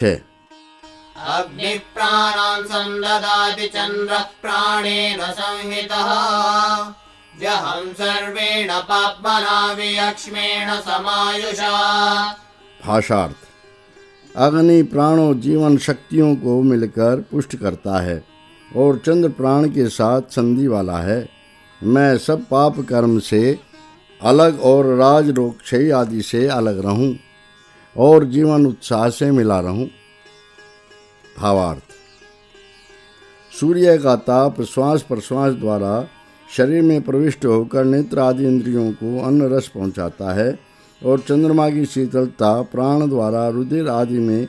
है। अग्निप्राणान् संददाति चन्द्रः प्राणेन संहितः व्यहं सर्वेण पाप्मना वियक्ष्मेण समायुषा। भाषार्थ। अग्नि प्राणों जीवन शक्तियों को मिलकर पुष्ट करता है और चंद्र प्राण के साथ संधि वाला है। मैं सब पाप कर्म से अलग और राज रोग क्षय आदि से अलग रहूं और जीवन उत्साह से मिला रहूं। भावार्थ। सूर्य का ताप श्वास प्रश्वास द्वारा शरीर में प्रविष्ट होकर नेत्र आदि इंद्रियों को अन्न रस पहुंचाता है और चंद्रमा की शीतलता प्राण द्वारा रुधिर आदि में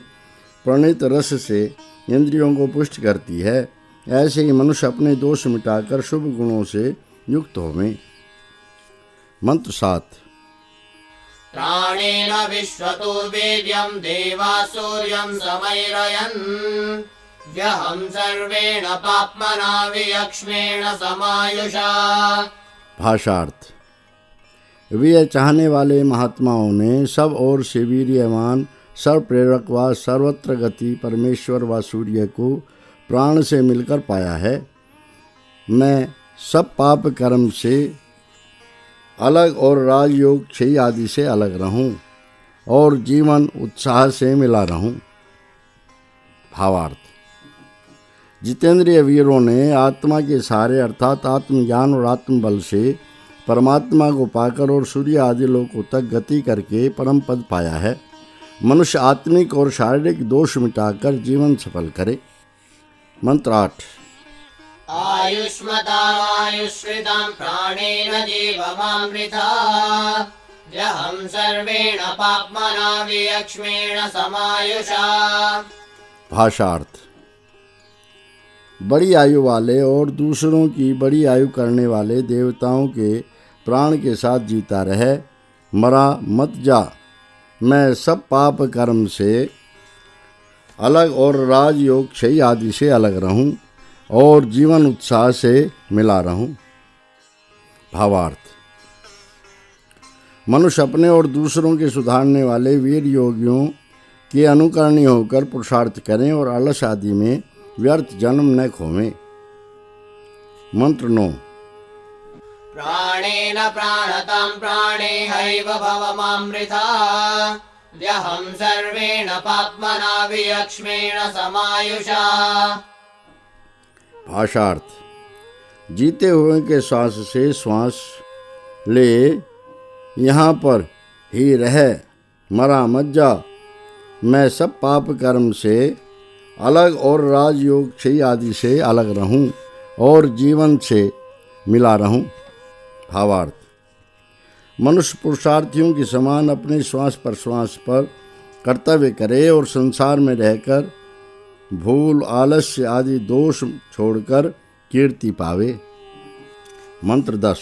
प्रणीत रस से इंद्रियों को पुष्ट करती है। ऐसे ही मनुष्य अपने दोष मिटाकर शुभ गुणों से युक्त होवे। मंत्र 7। प्राणेन विश्वतो वेद्यं देवा सूर्यं समैरयन् व्यहं सर्वेण पाप्मना वियक्ष्मेण समायुषा। भाषार्थ। वे चाहने वाले महात्माओं ने सब ओर से वीर्यवान सर्वप्रेरक व सर्वत्र गति परमेश्वर व सूर्य को प्राण से मिलकर पाया है। मैं सब पाप कर्म से अलग और राजयोग क्षय आदि से अलग रहूं और जीवन उत्साह से मिला रहूं। भावार्थ। जितेंद्रिय वीरों ने आत्मा के सहारे अर्थात आत्मज्ञान और आत्मबल से परमात्मा को पाकर और सूर्य आदि लोकों तक गति करके परम पद पाया है। मनुष्य आत्मिक और शारीरिक दोष मिटाकर जीवन सफल करे। मंत्र 8। आयुष्मतायुष्कृतं प्राणेन जीवमामृता व्यहं सर्वेण पाप्मना वियक्ष्मेण समायुषा। भाषार्थ। बड़ी आयु वाले और दूसरों की बड़ी आयु करने वाले देवताओं के प्राण के साथ जीता रहे, मरा मत जा। मैं सब पाप कर्म से अलग और राजयोग क्षय आदि से अलग रहूं और जीवन उत्साह से मिला रहूं। भावार्थ। मनुष्य अपने और दूसरों के सुधारने वाले वीर योगियों के अनुकरणीय होकर पुरुषार्थ करें और आलस आदि में व्यर्थ जन्म न खोवें। मंत्र 9। प्राणेन प्राणतं प्राणे हैव भवमामृता व्यहं सर्वेण पाप्मना वियक्ष्मेण समायुषा। भाषार्थ। जीते हुए के श्वास से श्वास ले, यहाँ पर ही रह, मरा मत जा। मैं सब पाप कर्म से अलग और राजयोग क्षय आदि से अलग रहूं और जीवन से मिला रहूं। भावार्थ। मनुष्य पुरुषार्थियों के समान अपने श्वास प्रश्वास पर कर्तव्य करे और संसार में रहकर भूल आलस्य आदि दोष छोड़कर कीर्ति पावे। मंत्र 10।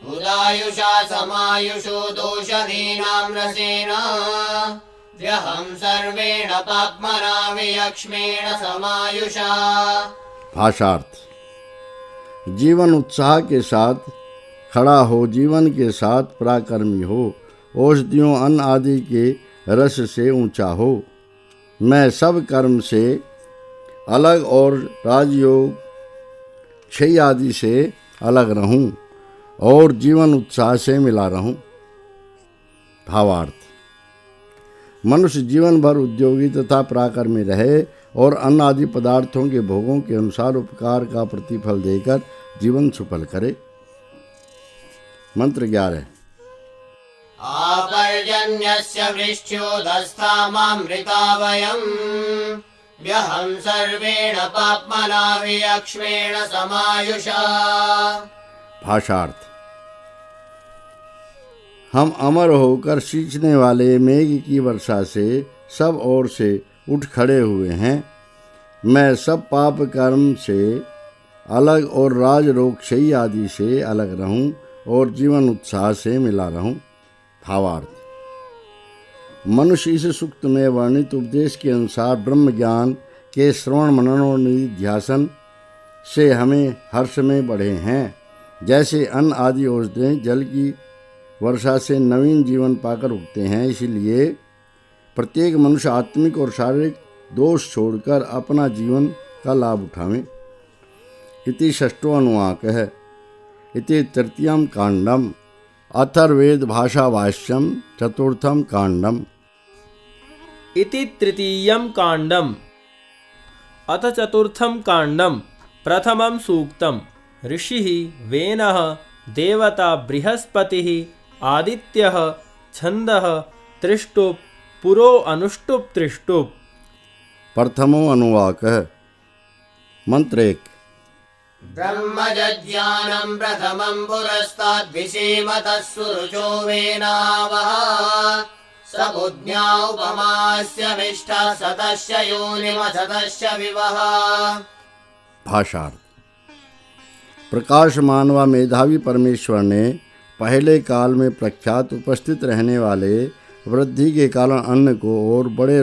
उदायुषा समायुषो दोषधीनां रसेन व्यहं सर्वेण पाप्मना वियक्ष्मेण समायुषा। भाषार्थ। जीवन उत्साह के साथ खड़ा हो, जीवन के साथ पराक्रमी हो, औषधियों अन्न आदि के रस से ऊंचा हो। मैं सब कर्म से अलग और राजयोग क्षय आदि से अलग रहूं और जीवन उत्साह से मिला रहूं। भावार्थ। मनुष्य जीवन भर उद्योगी तथा पराक्रमी रहे और अन्न आदि पदार्थों के भोगों के अनुसार उपकार का प्रतिफल देकर जीवन सफल करे। मंत्र 11। आपर्जन्यस्य वृष्ट्योदस्तामामृता वयम् व्यहं सर्वेण पाप्मना वियक्ष्मेण समायुषा। भाषार्थ। हम अमर होकर सींचने वाले मेघ की वर्षा से सब ओर से उठ खड़े हुए हैं। मैं सब पाप कर्म से अलग और राज रोग क्षय आदि से अलग रहूं और जीवन उत्साह से मिला रहूं। भावार्थ। मनुष्य इस सूक्त में वर्णित उपदेश के अनुसार ब्रह्म ज्ञान के श्रवण मनन और निधिध्यासन से हमें हर्ष में बढ़े हैं। जैसे अन्न आदि औषधें जल की वर्षा से नवीन जीवन पाकर उगते हैं, इसलिए प्रत्येक मनुष्य आत्मिक और शारीरिक दोष छोड़कर अपना जीवन का लाभ उठावें। इति षष्ठो अनुवाक है। इति तृतीयम कांडम अथर्ववेद भाषा भाष्यम चतुर्थम कांडम। इति तृतीयं काण्डम् अथ चतुर्थं काण्डं प्रथमं सूक्तम् ऋषिः वेनः देवता बृहस्पतिः आदित्यः छन्दः त्रिष्टुप् पुरो अनुष्टुप् त्रिष्टुप्। प्रथमो अनुवाक है। मंत्र 1। ब्रह्मज्ञानं प्रथमं पुरस्ताद्विषीमतः सुरुचो वेनावः स बुद्ध्या उपमास्य मिष्ठः सतस्य योनिमसतस्य विवः। भाषार्थ। प्रकाशमान व मेधावी परमेश्वर ने पहले काल में प्रख्यात उपस्थित रहने वाले वृद्धि के कारण अन्न को और बड़े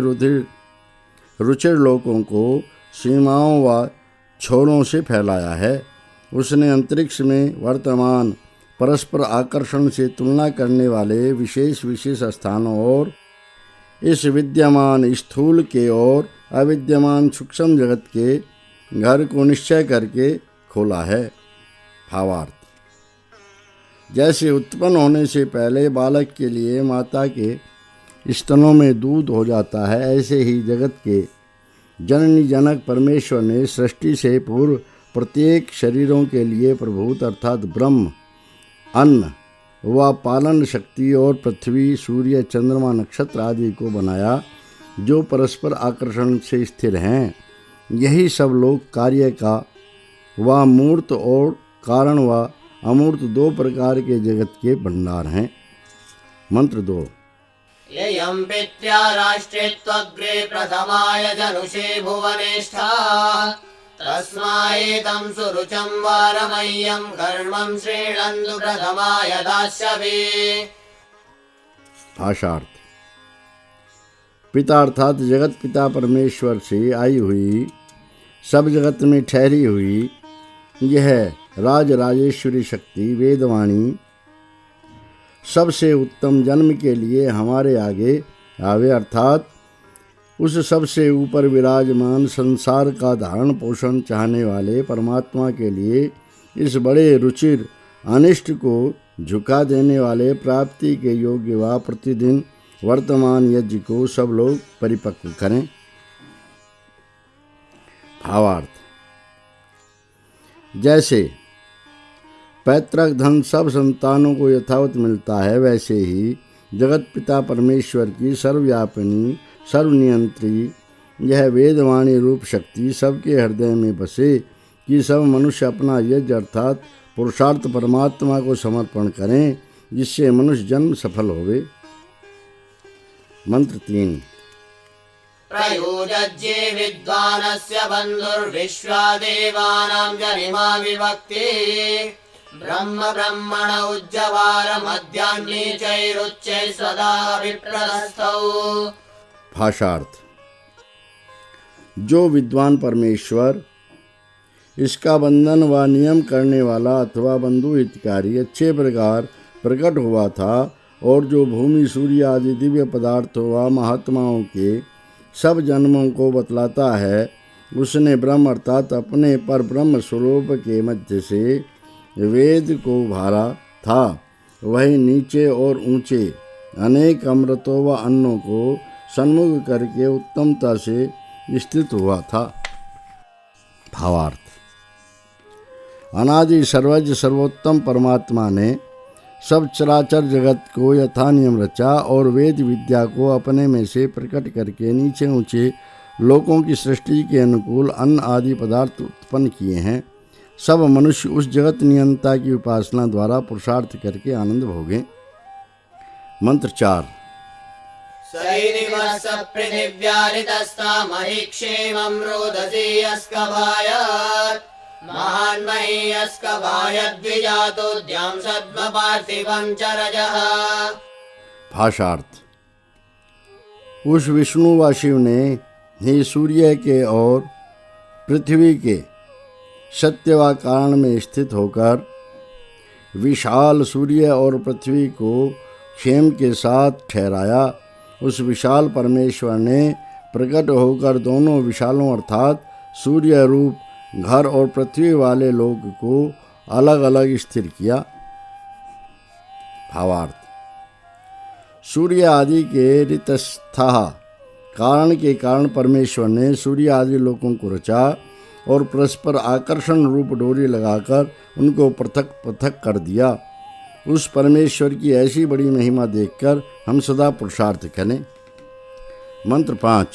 रुचिर लोकों को सीमाओं व छोरों से फैलाया है। उसने अंतरिक्ष में वर्तमान परस्पर आकर्षण से तुलना करने वाले विशेष स्थानों और इस विद्यमान स्थूल के और अविद्यमान सूक्ष्म जगत के घर को निश्चय करके खोला है। भावार्थ। जैसे उत्पन्न होने से पहले बालक के लिए माता के स्तनों में दूध हो जाता है, ऐसे ही जगत के जननी जनक परमेश्वर ने सृष्टि से पूर्व प्रत्येक शरीरों के लिए प्रभूत अर्थात ब्रह्म, अन्न व पालन शक्ति और पृथ्वी, सूर्य, चंद्रमा, नक्षत्र आदि को बनाया जो परस्पर आकर्षण से स्थिर हैं। यही सब लोग कार्य का व मूर्त और कारण व अमूर्त 2 प्रकार के जगत के भंडार हैं। मंत्र 2। ययं पित्र्या राष्ट्रित्वग्रे प्रथमाय जनुषे भुवनेष्ठा तस्माएतं सुरुचं वारमह्यं कर्मं श्रीणन्तु प्रथमाय दास्यवे। भाषार्थ। पिता अर्थात जगत पिता परमेश्वर से आई हुई, सब जगत में ठहरी हुई यह राजराजेश्वरी शक्ति वेदवाणी सबसे उत्तम जन्म के लिए हमारे आगे आवे, अर्थात उस सबसे ऊपर विराजमान संसार का धारण पोषण चाहने वाले परमात्मा के लिए इस बड़े रुचिर अनिष्ट को झुका देने वाले प्राप्ति के योग्य व प्रतिदिन वर्तमान यज्ञ को सब लोग परिपक्व करें। भावार्थ। जैसे पैतृक धन सब संतानों को यथावत मिलता है, वैसे ही जगत पिता परमेश्वर की सर्वव्यापिनी सर्वनियंत्री यह वेदवाणी रूप शक्ति सबके हृदय में बसे कि सब मनुष्य अपना यज्ञ अर्थात पुरुषार्थ परमात्मा को समर्पण करें, जिससे मनुष्य जन्म सफल होवे। मंत्र 3। प्रयोजज्ये विद्वानस्य बन्धुर्विश्वा देवानां जनिमा विभक्ति ब्रह्म ब्रह्मण उज्जवार मध्याह्ने चैरुच्चै सदा विप्रस्थौ। भाषार्थ। जो विद्वान परमेश्वर इसका बंधन व नियम करने वाला अथवा बंधु हितकारी अच्छे प्रकार प्रकट हुआ था और जो भूमि सूर्य आदि दिव्य पदार्थों व महात्माओं के सब जन्मों को बतलाता है, उसने ब्रह्म अर्थात अपने पर ब्रह्म स्वरूप के मध्य से वेद को उभारा था। वही नीचे और ऊंचे अनेक अमृतों व अन्नों को सन्मुख करके उत्तमता से स्थित हुआ था। भावार्थ। अनादि सर्वज्ञ सर्वोत्तम परमात्मा ने सब चराचर जगत को यथा नियम रचा और वेद विद्या को अपने में से प्रकट करके नीचे ऊंचे लोकों की सृष्टि के अनुकूल अन्न आदि पदार्थ उत्पन्न किए हैं। सब मनुष्य उस जगत नियंता की उपासना द्वारा पुरुषार्थ करके आनंद भोगें। मंत्र 4। सैरिवः पृथिव्यारितस्ता महिक्षेमं रोदसी अस्कभायात् महान्मही अस्कभायद्विजातोद्यां सद्म पार्थिवं चरजः। भाषार्थ। उस विष्णु व शिव ने ही सूर्य के और पृथ्वी के सत्य व कारण में स्थित होकर विशाल सूर्य और पृथ्वी को क्षेम के साथ ठहराया उस विशाल परमेश्वर ने प्रकट होकर दोनों विशालों अर्थात सूर्य रूप घर और पृथ्वी वाले लोक को अलग अलग स्थिर किया। भावार्थ, सूर्य आदि के ऋतस्थः कारण के कारण परमेश्वर ने सूर्य आदि लोकों को रचा और परस्पर आकर्षण रूप डोरी लगाकर उनको पृथक पृथक कर दिया। उस परमेश्वर की ऐसी बड़ी महिमा देखकर हम सदा पुरुषार्थ करें। मंत्र 5।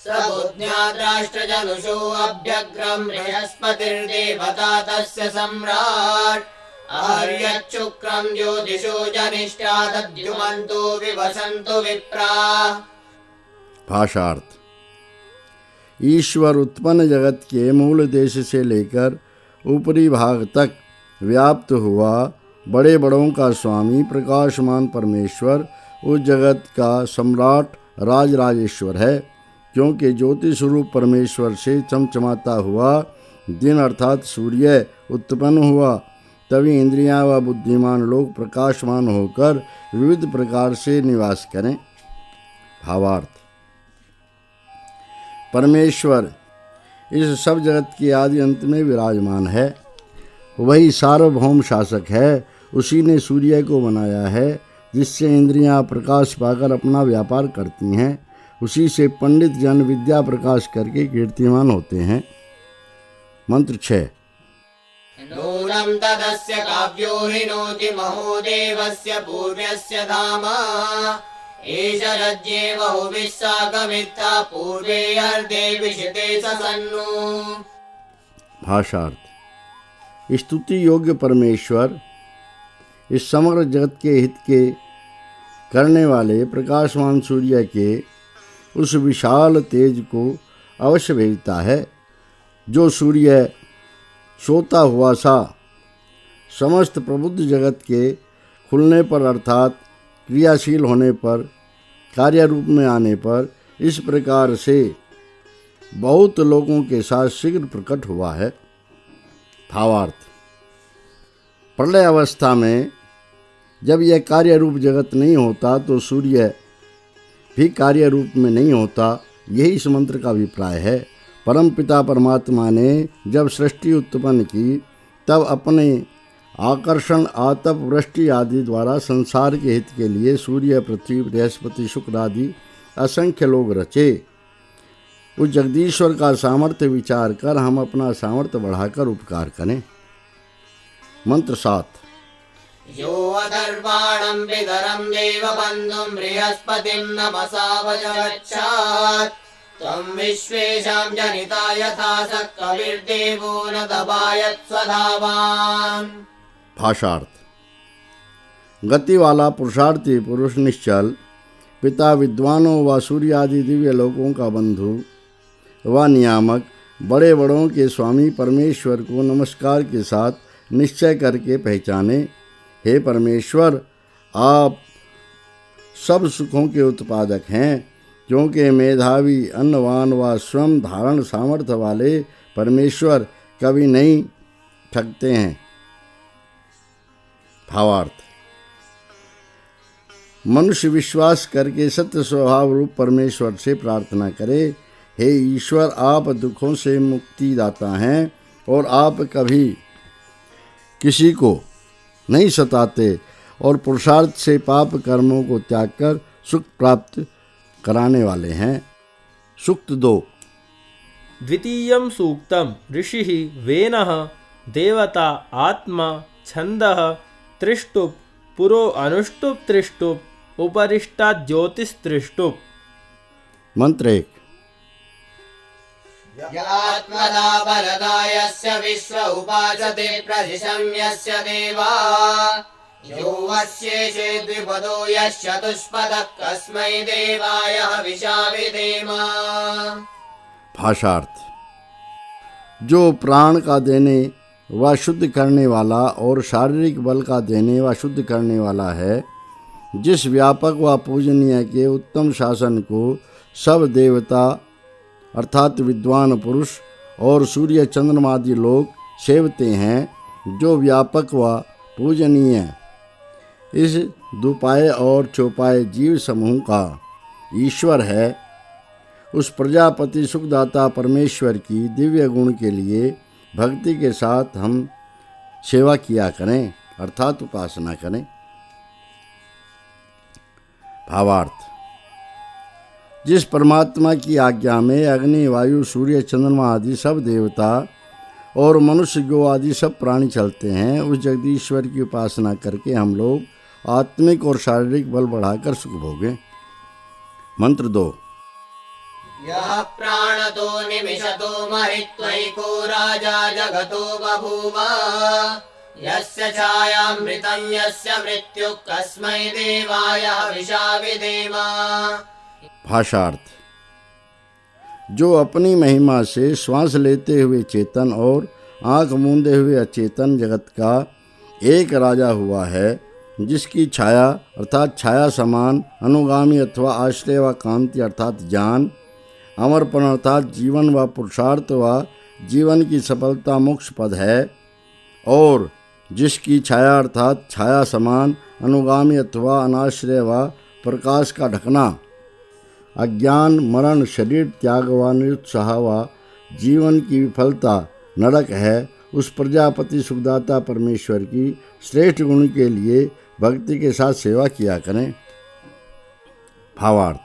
सबुज्ञाद्राष्ट्रजनुषो अभ्यग्रं बृहस्पतिर्देवता तस्य सम्राट् आर्यच्छुक्रं ज्योतिषो जनिष्ठा तद्युमन्तो विवसन्तु विप्राः। भाषार्थ, ईश्वर उत्पन्न जगत के मूल देश से लेकर ऊपरी भाग तक व्याप्त हुआ बड़े बड़ों का स्वामी प्रकाशमान परमेश्वर उस जगत का सम्राट राजराजेश्वर है, क्योंकि ज्योति स्वरूप परमेश्वर से चमचमाता हुआ दिन अर्थात सूर्य उत्पन्न हुआ, तभी इंद्रियां व बुद्धिमान लोग प्रकाशमान होकर विविध प्रकार से निवास करें। भावार्थ, परमेश्वर इस सब जगत के आदि अंत में विराजमान है, वही सार्वभौम शासक है। उसी ने सूर्य को बनाया है जिससे इंद्रियां प्रकाश पाकर अपना व्यापार करती हैं। उसी से पंडित जन विद्या प्रकाश करके कीर्तिमान होते हैं। मंत्र 6। नूनं तदस्य काव्यो हिनोति महोदेवस्य पूर्व्यस्य धाम एष रज्ये बहुविस्सागमित्था पूर्वे अर्धे विशिते ससन्नु। भाषार्थ, स्तुति योग्य परमेश्वर इस समग्र जगत के हित के करने वाले प्रकाशवान सूर्य के उस विशाल तेज को अवश्य भेजता है, जो सूर्य सोता हुआ सा समस्त प्रबुद्ध जगत के खुलने पर अर्थात क्रियाशील होने पर कार्य रूप में आने पर इस प्रकार से बहुत लोगों के साथ शीघ्र प्रकट हुआ है। भावार्थ, प्रलय अवस्था में जब यह कार्य रूप जगत नहीं होता तो सूर्य भी कार्य रूप में नहीं होता, यही इस मंत्र का अभिप्राय है। परमपिता परमात्मा ने जब सृष्टि उत्पन्न की तब अपने आकर्षण आतप वृष्टि आदि द्वारा संसार के हित के लिए सूर्य पृथ्वी बृहस्पति शुक्र आदि असंख्य लोग रचे। उस जगदीश्वर का सामर्थ्य विचार कर हम अपना सामर्थ्य बढ़ाकर उपकार करें। मंत्र 7। यो अधर्वाणं विदरं देवबन्धुं बृहस्पतिं नमसा वजगच्छात् त्वं विश्वेषां जनिता यथा स कविर्देवो न दबायत् स्वधावान्। भाषार्थ, गति वाला पुरुषार्थी पुरुष निश्चल पिता विद्वानों व सूर्य आदि दिव्य लोकों का बंधु व नियामक बड़े बड़ों के स्वामी परमेश्वर को नमस्कार के साथ निश्चय करके पहचाने। हे परमेश्वर, आप सब सुखों के उत्पादक हैं, क्योंकि मेधावी अन्नवान व स्वयं धारण सामर्थ्य वाले परमेश्वर कभी नहीं थकते हैं। भावार्थ, मनुष्य विश्वास करके सत्य स्वभाव रूप परमेश्वर से प्रार्थना करे। हे ईश्वर, आप दुखों से मुक्ति दाता हैं और आप कभी किसी को नहीं सताते और पुरुषार्थ से पाप कर्मों को त्याग कर सुख प्राप्त कराने वाले हैं। सूक्त 2। द्वितीयं सूक्तम् ऋषिः वेनः देवता आत्मा छन्दः त्रिष्टुप् पुरो अनुष्टुप् त्रिष्टुप् उपरिष्टात् ज्योतिस्त्रिष्टुप्। मंत्र 1। यात्मदा बलदायस्य विश्व उपासते प्रदिशं यस्य देवा यो वस्येषे द्विपदो यश्चतुष्पदः कस्मै देवाय हविषा विधेम। भाषार्थ, जो प्राण का देने व शुद्ध करने वाला और शारीरिक बल का देने व शुद्ध करने वाला है, जिस व्यापक व पूजनीय के उत्तम शासन को सब देवता अर्थात विद्वान पुरुष और सूर्य चंद्रमादि लोग सेवते हैं, जो व्यापक व पूजनीय इस दुपाए और चौपाए जीव समूह का ईश्वर है, उस प्रजापति सुखदाता परमेश्वर की दिव्य गुण के लिए भक्ति के साथ हम सेवा किया करें, अर्थात उपासना करें। भावार्थ: जिस परमात्मा की आज्ञा में अग्नि, वायु, सूर्य, चंद्रमा आदि सब देवता और मनुष्य, गो आदि सब प्राणी चलते हैं, उस जगदीश्वर की उपासना करके हम लोग आत्मिक और शारीरिक बल बढ़ाकर सुख भोगें। मंत्र 2। यः प्राणतो निमिषतो महित्वैको राजा जगतो बभूव, यस्य छायामृतं यस्य मृत्युः कस्मै देवाय हविषा विधेम। भाषार्थ: जो अपनी महिमा से श्वास लेते हुए चेतन और आंख मूंदे हुए अचेतन जगत का एक राजा हुआ है, जिसकी छाया अर्थात छाया समान, अनुगामी अथवा आश्रय व कांति अर्थात ज्ञान, अमरपन अर्थात जीवन व पुरुषार्थ व जीवन की सफलता मोक्ष पद है, और जिसकी छाया अर्थात छाया समान, अनुगामी अथवा अनाश्रय व प्रकाश का ढकना अज्ञान, मरण, शरीर त्याग व निरुत्साह व जीवन की विफलता नरक है, उस प्रजापति सुखदाता परमेश्वर की श्रेष्ठ गुण के लिए भक्ति के साथ सेवा किया करें। भावार्थ: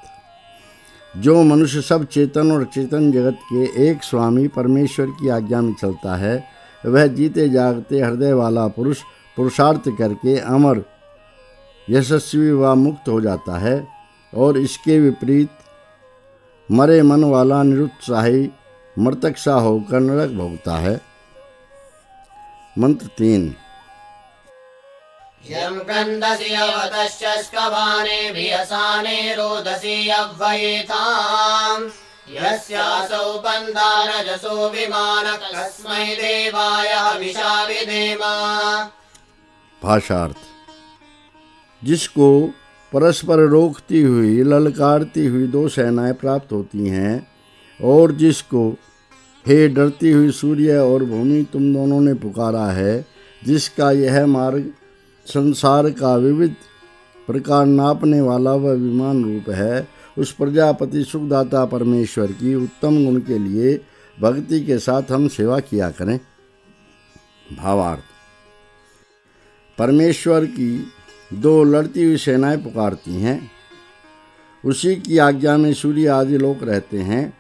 जो मनुष्य सब चेतन और चेतन जगत के एक स्वामी परमेश्वर की आज्ञा में चलता है, वह जीते जागते हृदय वाला पुरुष पुरुषार्थ करके अमर, यशस्वी व मुक्त हो जाता है, और इसके विपरीत मरे मन वाला निरुत्साही मृतक सा होकर नरक भोगता है। मंत्र 3। यं क्रन्दसि अवतश्चस्कभाने भियसाने रोदसी अव्वयेताम्, यस्यासौ बन्धारजसो विमानः कस्मै देवाय हविषा विधेम। भाषार्थ: जिसको परस्पर रोकती हुई, ललकारती हुई दो सेनाएं प्राप्त होती हैं, और जिसको हे डरती हुई सूर्य और भूमि तुम दोनों ने पुकारा है, जिसका यह मार्ग संसार का विविध प्रकार नापने वाला वह विमान रूप है, उस प्रजापति सुखदाता परमेश्वर की उत्तम गुण के लिए भक्ति के साथ हम सेवा किया करें। भावार्थ: परमेश्वर की दो लड़ती हुई सेनाएं पुकारती हैं, उसी की आज्ञा में सूर्य आदि लोक रहते हैं,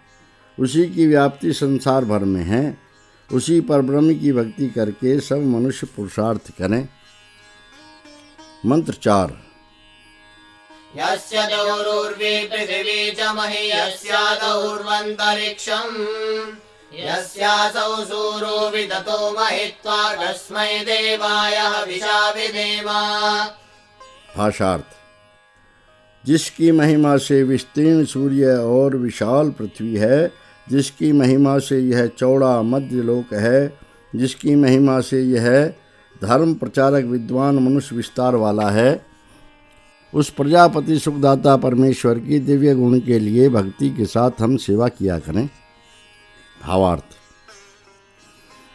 उसी की व्याप्ति संसार भर में है, उसी पर ब्रह्म की भक्ति करके सब मनुष्य पुरुषार्थ करें। मंत्र 4। यस्य दौरुर्वी पृथिवी च मही, यस्यादौर्वन्तरिक्षम्, यस्यासौ सूरो विदतो महित्वा कस्मै देवाय हविषा विधेम। भाषार्थ: जिसकी महिमा से विस्तीर्ण सूर्य और विशाल पृथ्वी है, जिसकी महिमा से यह चौड़ा मध्य लोक है, जिसकी महिमा से यह धर्म प्रचारक विद्वान मनुष्य विस्तार वाला है, उस प्रजापति सुखदाता परमेश्वर की दिव्य गुण के लिए भक्ति के साथ हम सेवा किया करें। भावार्थ: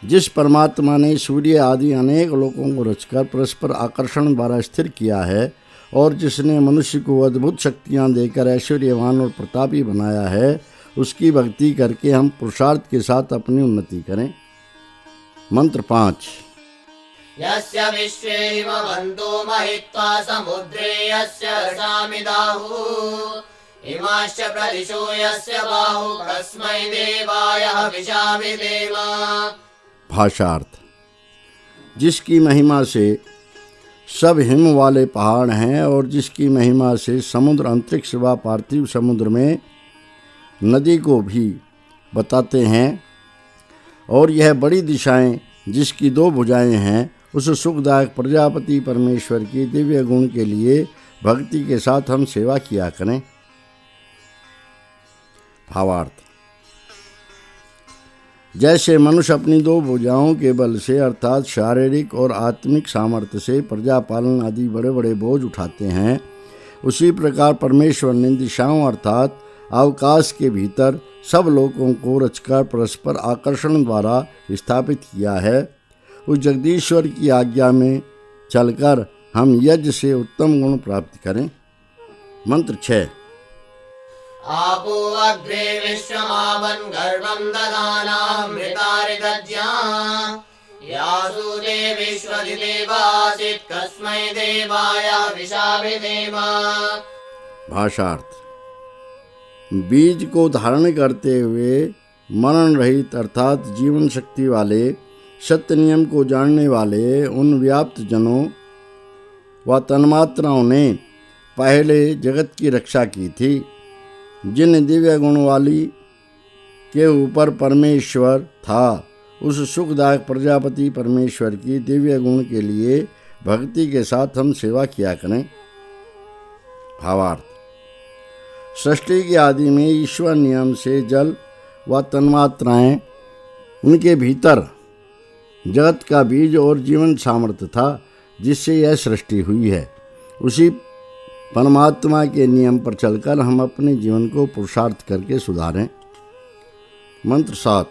जिस परमात्मा ने सूर्य आदि अनेक लोकों को रचकर परस्पर आकर्षण द्वारा स्थिर किया है, और जिसने मनुष्य को अद्भुत शक्तियां देकर ऐश्वर्यवान और प्रतापी बनाया है, उसकी भक्ति करके हम पुरुषार्थ के साथ अपनी उन्नति करें। मंत्र 5। यस्य विश्वे हिमवन्तो महित्वा समुद्रे यस्य रसामिदाहुः, इमाश्च प्रदिशो यस्य बाहुः कस्मै देवाय हविषा विधेम। भाषार्थ: जिसकी महिमा से सब हिम वाले पहाड़ हैं, और जिसकी महिमा से समुद्र, अंतरिक्ष व पार्थिव समुद्र में नदी को भी बताते हैं, और यह बड़ी दिशाएं जिसकी दो भुजाएं हैं, उस सुखदायक प्रजापति परमेश्वर की दिव्य गुण के लिए भक्ति के साथ हम सेवा किया करें। भावार्थ: जैसे मनुष्य अपनी दो भुजाओं के बल से अर्थात शारीरिक और आत्मिक सामर्थ्य से प्रजा पालन आदि बड़े बड़े बोझ उठाते हैं, उसी प्रकार परमेश्वर ने दिशाओं अर्थात अवकाश के भीतर सब लोगों को रचकर परस्पर आकर्षण द्वारा स्थापित किया है। उस जगदीश्वर की आज्ञा में चलकर हम यज्ञ से उत्तम गुण प्राप्त करें। मंत्र 6। आपो अग्रे विश्वमावन् गर्भं ददानामृतारिदज्ञा यासु देवीष्वधिदेवासीत् कस्मै देवाय विशाभिधेम। भाषार्थ। बीज को धारण करते हुए मरण रहित अर्थात जीवन शक्ति वाले सत्य नियम को जानने वाले उन व्याप्त जनों व तन्मात्राओं ने पहले जगत की रक्षा की थी। जिन दिव्य गुण वाली के ऊपर परमेश्वर था, उस सुखदायक प्रजापति परमेश्वर की दिव्य गुण के लिए भक्ति के साथ हम सेवा किया करें। भावार्थ। सृष्टि के आदि में ईश्वर नियम से जल व तन्मात्राएं उनके भीतर जगत का बीज और जीवन सामर्थ्य था, जिससे यह सृष्टि हुई है। उसी परमात्मा के नियम पर चलकर हम अपने जीवन को पुरुषार्थ करके सुधारें। मंत्र 7।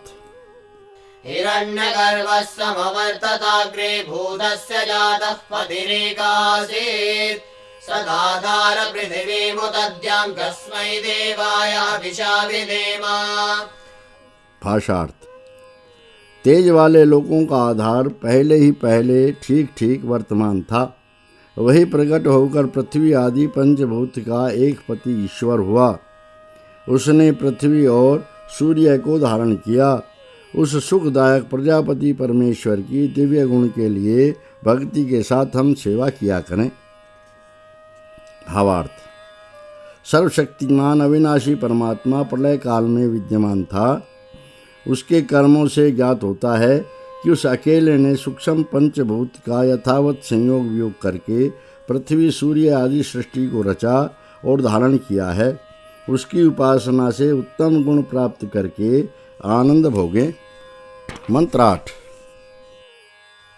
हिरण्यगर्भः समवर्तताग्रे भूतस्य जातः पतिरेकासीत् सदाधार पृथिवीमुदद्यां कस्मै देवाय विशाभिधेम। भाषार्थ। तेज वाले लोगों का आधार पहले ठीक ठीक वर्तमान था। वही प्रकट होकर पृथ्वी आदि पंचभूत का एक पति ईश्वर हुआ। उसने पृथ्वी और सूर्य को धारण किया। उस सुखदायक प्रजापति परमेश्वर की दिव्य गुण के लिए भक्ति के साथ हम सेवा किया करें। भावार्थ। सर्वशक्तिमान अविनाशी परमात्मा प्रलय काल में विद्यमान था। उसके कर्मों से ज्ञात होता है कि उस अकेले ने सूक्ष्म पंचभूत का यथावत संयोग वियोग करके पृथ्वी सूर्य आदि सृष्टि को रचा और धारण किया है। उसकी उपासना से उत्तम गुण प्राप्त करके आनंद भोगे। मंत्र 8।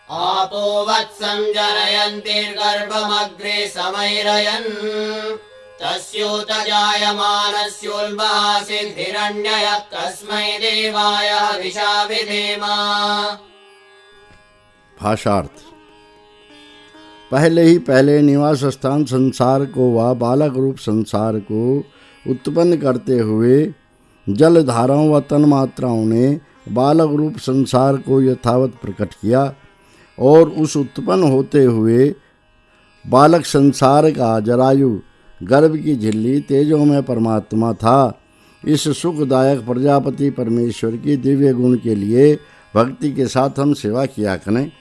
आपो वत्सं जनयन्तिर्गर्भमग्रे समैरयन् तस्योत जायमानस्योल्बासीत् हिरण्ययः कस्मै देवाय विशाभिधेम। भाषार्थ। पहले ही पहले निवास स्थान संसार को व बालक रूप संसार को उत्पन्न करते हुए जल धाराओं व तन्मात्राओं ने बालक रूप संसार को यथावत प्रकट किया और उस उत्पन्न होते हुए बालक संसार का जरायु गर्भ की झिल्ली तेजों में परमात्मा था। इस सुखदायक प्रजापति परमेश्वर की दिव्य गुण के लिए भक्ति के साथ हम सेवा किया करें।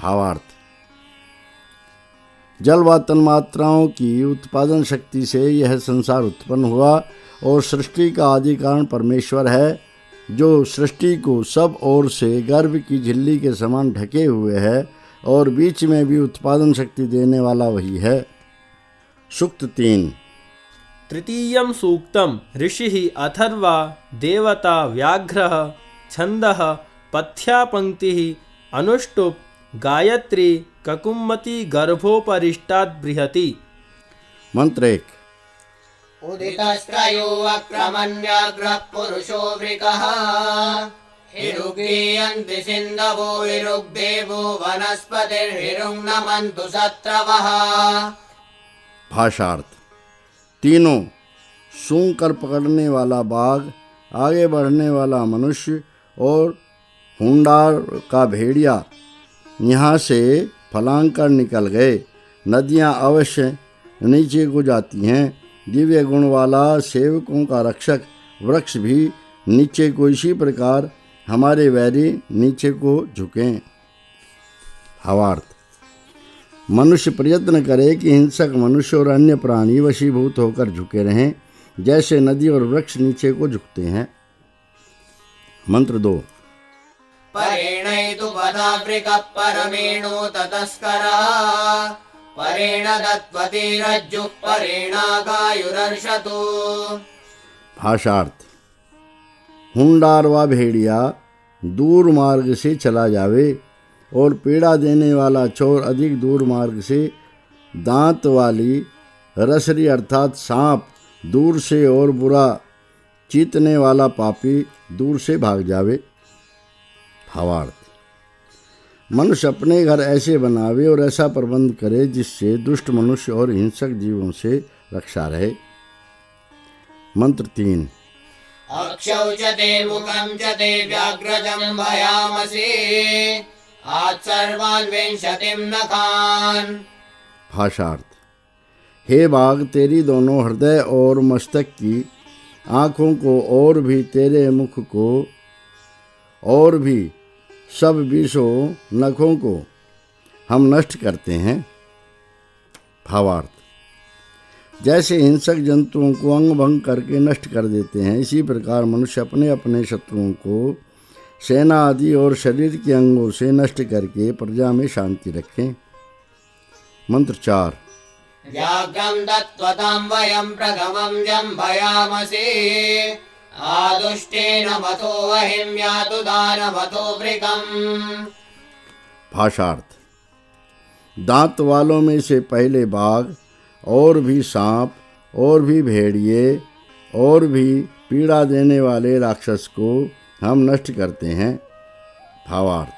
भावार्थ। जल व तन्मात्राओं की उत्पादन शक्ति से यह संसार उत्पन्न हुआ और सृष्टि का आदि कारण परमेश्वर है, जो सृष्टि को सब ओर से गर्भ की झिल्ली के समान ढके हुए है और बीच में भी उत्पादन शक्ति देने वाला वही है। सूक्त 3। तृतीयं सूक्तम ऋषिः अथर्वा देवता व्याघ्रः छन्दः पथ्या पंक्तिः अनुष्टुप् गायत्री ककुम्मती गर्भोपरिष्टात् बृहति। मंत्र 1। उदितस्त्रयो वक्रमण्यग्रः पुरुषो वृकः हिरुगीयन्ति सिन्धवो हिरुग्देवो वनस्पतिर्हिरुङ्नमन्तु शत्रवः। भाषार्थ। तीनों सूंघ कर पकड़ने वाला बाघ, आगे बढ़ने वाला मनुष्य और हुंडार का भेड़िया यहाँ से फलांग कर निकल गए। नदियाँ अवश्य नीचे को जाती हैं। दिव्य गुण वाला सेवकों का रक्षक वृक्ष भी नीचे को इसी प्रकार हमारे वैरी नीचे को झुकें। भावार्थ। मनुष्य प्रयत्न करे कि हिंसक मनुष्य और अन्य प्राणी वशीभूत होकर झुके रहें, जैसे नदी और वृक्ष नीचे को झुकते हैं। मंत्र 2। परेणैतु पदावृकः परमेणो ततस्करः परेण दत्वतिरज्जुः परेणागायुरर्षतु। भाषार्थ। हुंडार व भेड़िया दूर मार्ग से चला जावे और पीड़ा देने वाला चोर अधिक दूर मार्ग से दांत वाली रसरी अर्थात सांप दूर से और बुरा चीतने वाला पापी दूर से भाग जावे। भावार्थ। मनुष्य अपने घर ऐसे बनावे और ऐसा प्रबंध करे जिससे दुष्ट मनुष्य और हिंसक जीवों से रक्षा रहे। मंत्र 3। अक्षौ च ते मुखं च ते व्याघ्रजं भयामसि आत्सर्वान् विंशतिं नखान्। भाषार्थ। हे बाघ, तेरी दोनों हृदय और मस्तक की आँखों को और भी तेरे मुख को और भी सब 20 नखों को हम नष्ट करते हैं। भावार्थ। जैसे हिंसक जंतुओं को अंग भंग करके नष्ट कर देते हैं, इसी प्रकार मनुष्य अपने अपने शत्रुओं को सेना आदि और शरीर के अंगों से नष्ट करके प्रजा में शांति रखें। मंत्र 4। व्याघ्रं दत्त्वतां वयं प्रथमं जम्भयामसि आदुष्टेन मथो वहिं यातु दानवथो वृकम्। भाषार्थ। दांत वालों में से पहले बाघ और भी सांप और भी भेड़िए और भी पीड़ा देने वाले राक्षस को हम नष्ट करते हैं। भावार्थ।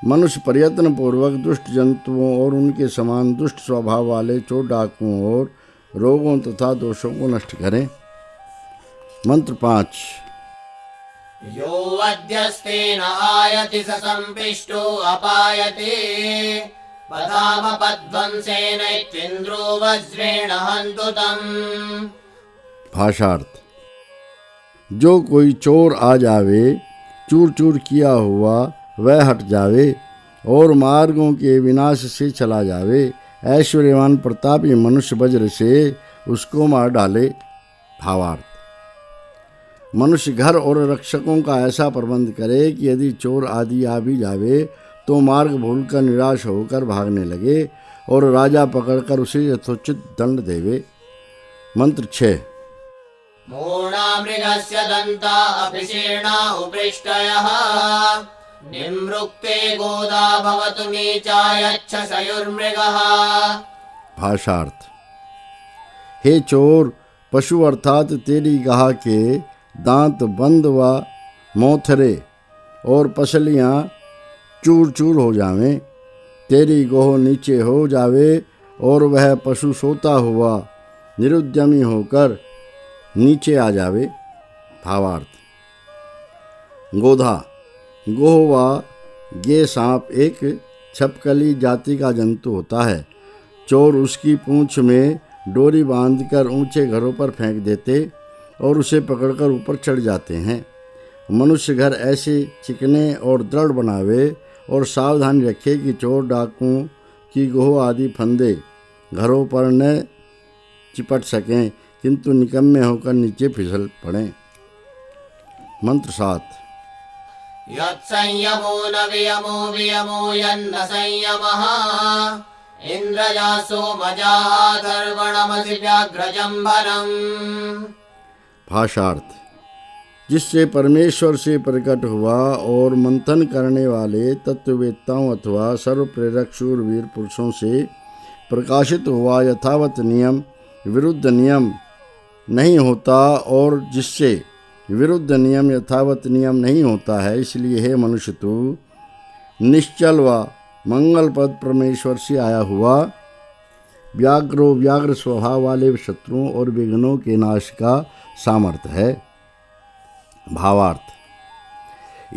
मनुष्य प्रयत्न पूर्वक दुष्ट जंतुओं और उनके समान दुष्ट स्वभाव वाले चोर डाकुओं और रोगों तथा दोषों को नष्ट करें। मंत्र 5। यो वध्यस्तेन आयति स सम्पिष्टो अपायते पदामपध्वंसेन इत्विन्द्रो वज्रेण हन्तु तम्। भाषार्थ। जो कोई चोर आ जावे, चूर चूर किया हुआ वह हट जावे और मार्गों के विनाश से चला जावे, ऐश्वर्यवान प्रतापी मनुष्य वज्र से उसको मार डाले। भावार्थ। मनुष्य घर और रक्षकों का ऐसा प्रबंध करे कि यदि चोर आदि आ भी जावे तो मार्ग भूलकर निराश होकर भागने लगे और राजा पकड़कर उसे यथोचित दंड देवे। मंत्र 6। मूर्णामृगस्य दन्ता अभिशीर्णा उपृष्टयः निमृक्ते गोदा भवतु नीचायच्छ शयुर्मृगः। भाषार्थ। हे चोर, पशु अर्थात तेरी गाह के दांत बंद व मोथरे और पसलियाँ चूर चूर हो जावें, तेरी गोह नीचे हो जावे और वह पशु सोता हुआ निरुद्यमी होकर नीचे आ जावे। भावार्थ। गोधा। गोह व गे सांप एक छपकली जाति का जंतु होता है। चोर उसकी पूंछ में डोरी बांधकर ऊंचे घरों पर फेंक देते और उसे पकड़कर ऊपर चढ़ जाते हैं। मनुष्य घर ऐसे चिकने और दृढ़ बनावे और सावधानी रखे कि चोर डाकुओं की गोह आदि फंदे घरों पर न चिपट सकें, किंतु निकम्मे होकर नीचे फिसल पड़ें। मंत्र 7। यत्संयमो न वियमो वियमो यन्न संयमः इन्द्रजासो मजाधर्वणमसि व्याघ्रजम्भरम्। भाषार्थ। जिससे परमेश्वर से प्रकट हुआ और मंथन करने वाले तत्ववेत्ताओं अथवा सर्वप्रेरक शूरवीर पुरुषों से प्रकाशित हुआ यथावत नियम विरुद्ध नियम नहीं होता और जिससे विरुद्ध नियम यथावत नियम नहीं होता है, इसलिए हे मनुष्य तू निश्चल व मंगलपद परमेश्वर से आया हुआ व्याघ्र स्वभाव वाले शत्रुओं और विघ्नों के नाश का सामर्थ्य है। भावार्थ।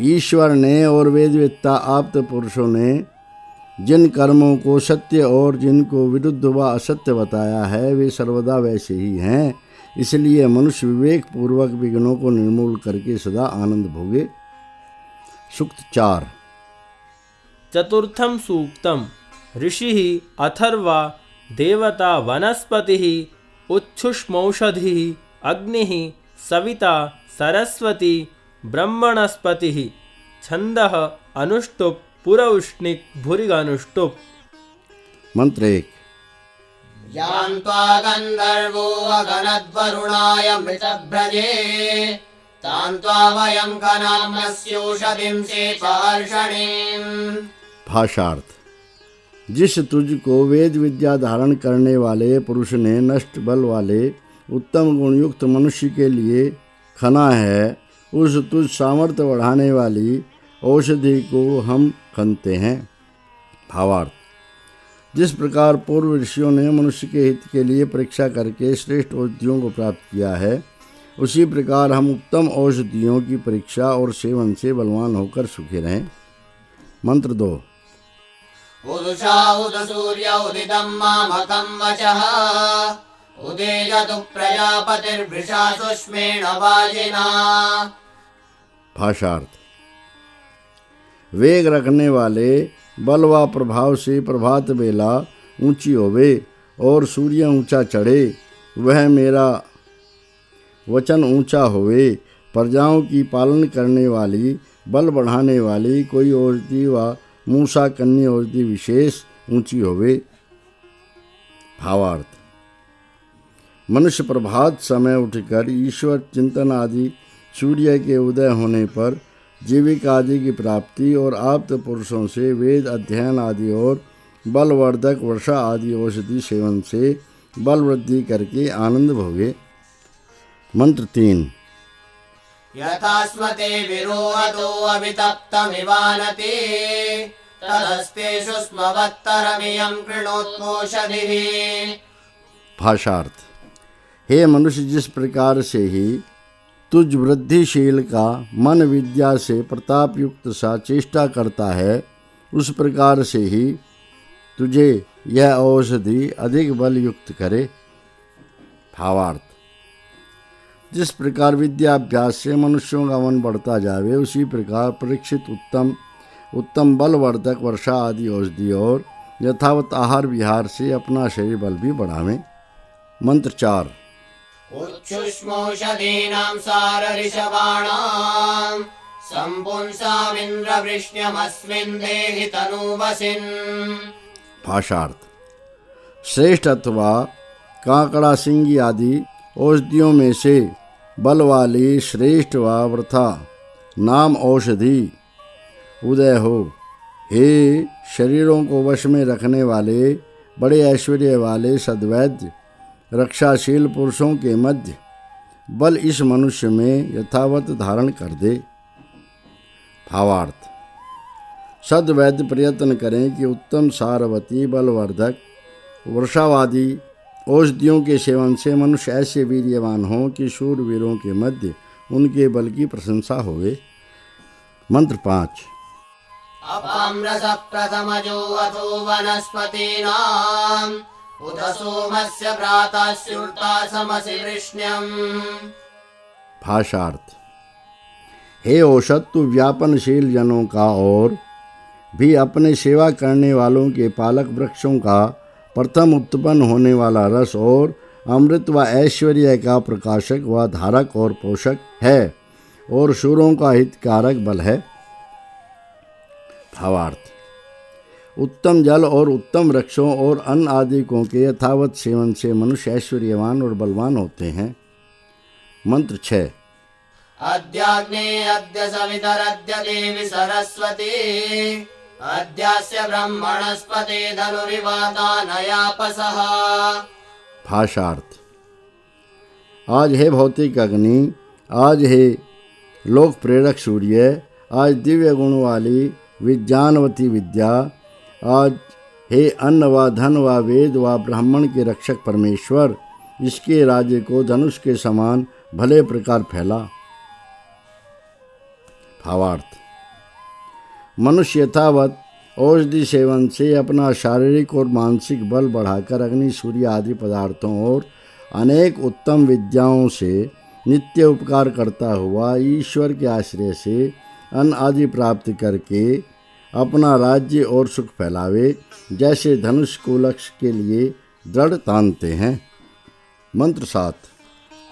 ईश्वर ने और वेदवेत्ता आप्त पुरुषों ने जिन कर्मों को सत्य और जिनको विरुद्ध व असत्य बताया है वे सर्वदा वैसे ही हैं, इसलिए मनुष्य विवेक पूर्वक विघ्नों को निर्मूल करके सदा आनंद भोगे। सूक्त 4। चतुर्थं सूक्तम् ऋषिः अथर्वा देवता वनस्पतिः उच्छुष्मौषधिः अग्निः सविता सरस्वती ब्रह्मणस्पतिः छन्दः अनुष्टुप् पुरउष्णिक् भुरिगनुष्टुप्। मंत्र 1। यान्त्वा गन्धर्वो अगनद्वरुणाय मृतभ्रजे तान्त्वा वयं खनामस्योषधिं शेषहर्षणीम्। भाषार्थ। जिस तुझको वेद विद्या धारण करने वाले पुरुष ने नष्ट बल वाले उत्तम गुणयुक्त मनुष्य के लिए खना है, उस तुझ सामर्थ्य बढ़ाने वाली औषधि को हम खनते हैं। भावार्थ, जिस प्रकार पूर्व ऋषियों ने मनुष्य के हित के लिए परीक्षा करके श्रेष्ठ औषधियों को प्राप्त किया है, उसी प्रकार हम उत्तम औषधियों की परीक्षा और सेवन से बलवान होकर सुखी रहें। मंत्र 2। उदुषा उद सूर्य उदितं मामकं वचः उदेजतु प्रजापतिर्वृषा सुष्मेण वाजिना। भाषार्थ, वेग रखने वाले बल व प्रभाव से प्रभात बेला ऊंची होवे और सूर्य ऊंचा चढ़े, वह मेरा वचन ऊंचा होवे। प्रजाओं की पालन करने वाली, बल बढ़ाने वाली कोई औषधि व मूसा कन्या औषधि विशेष ऊंची होवे। भावार्थ, मनुष्य प्रभात समय उठकर ईश्वर चिंतन आदि, सूर्य के उदय होने पर जीविका आदि की प्राप्ति और आप्त पुरुषों से वेद अध्ययन आदि और बलवर्धक वर्षा आदि औषधि सेवन से बल वृद्धि करके आनंद भोगे। मंत्र 3। यथास्मते विरोहतो अभितप्तमिवानति तदस्तेषु स्मवत्तरमियं कृणोत्मोषधिः। भाषार्थ, हे मनुष्य, जिस प्रकार से ही तुझ वृद्धिशील का मन विद्या से प्रताप युक्त सा चेष्टा करता है, उस प्रकार से ही तुझे यह औषधि अधिक बल युक्त करे। भावार्थ, जिस प्रकार विद्याभ्यास से मनुष्यों का मन बढ़ता जावे, उसी प्रकार परीक्षित उत्तम बलवर्धक वर्षा आदि औषधि और यथावत आहार विहार से अपना शरीर बल भी बढ़ावे। मंत्र 4। उच्छुष्मौषधीनां सारऋषभाणां सम्पुंसामिन्द्रवृष्ण्यमस्मिन् देहि तनूवसिन्। भाषार्थ, श्रेष्ठ अथवा काकड़ा सिंगी आदि औषधियों में से बल वाली श्रेष्ठ व वृथा नाम औषधि उदय हो। हे शरीरों को वश में रखने वाले, बड़े ऐश्वर्य वाले सद्वैद्य रक्षाशील पुरुषों के मध्य बल इस मनुष्य में यथावत धारण कर दे। भावार्थ, सद्वैद्य प्रयत्न करें कि उत्तम सारवती बलवर्धक वर्षावादी औषधियों के सेवन से मनुष्य ऐसे वीर्यवान हों कि शूरवीरों के मध्य उनके बल की प्रशंसा होवे। मंत्र 5। अपाम्रस प्रथमजो अथो वनस्पतीनां उत सोमस्य भ्राता स्युर्ता समसि वृष्ण्यम्। भाषार्थ, हे औषध, तू व्यापनशील जनों का और भी अपने सेवा करने वालों के पालक वृक्षों का प्रथम उत्पन्न होने वाला रस और अमृत व ऐश्वर्य का प्रकाशक व धारक और पोषक है और शूरों का हितकारक बल है। भावार्थ, उत्तम जल और उत्तम वृक्षों और अन्न आदि को के यथावत सेवन से मनुष्य ऐश्वर्यवान और बलवान होते हैं। मंत्र 6। अद्याग्ने अद्य सवितरद्य देवी सरस्वती अद्यास्य ब्रह्मणस्पते धनुरिवाता नयापसः। भाषार्थ, आज है भौतिक अग्नि, आज है लोक प्रेरक सूर्य, आज दिव्य गुण वाली विज्ञानवती विद्या, आज हे अन्न व धन व वेद व ब्राह्मण के रक्षक परमेश्वर, इसके राज्य को धनुष के समान भले प्रकार फैला। भावार्थ, मनुष्य यथावत औषधि सेवन से अपना शारीरिक और मानसिक बल बढ़ाकर अग्नि, सूर्य आदि पदार्थों और अनेक उत्तम विद्याओं से नित्य उपकार करता हुआ ईश्वर के आश्रय से अन्न आदि प्राप्त करके अपना राज्य और सुख फैलावे, जैसे धनुष को लक्ष्य के लिए दृढ़ तानते हैं। मंत्र 7।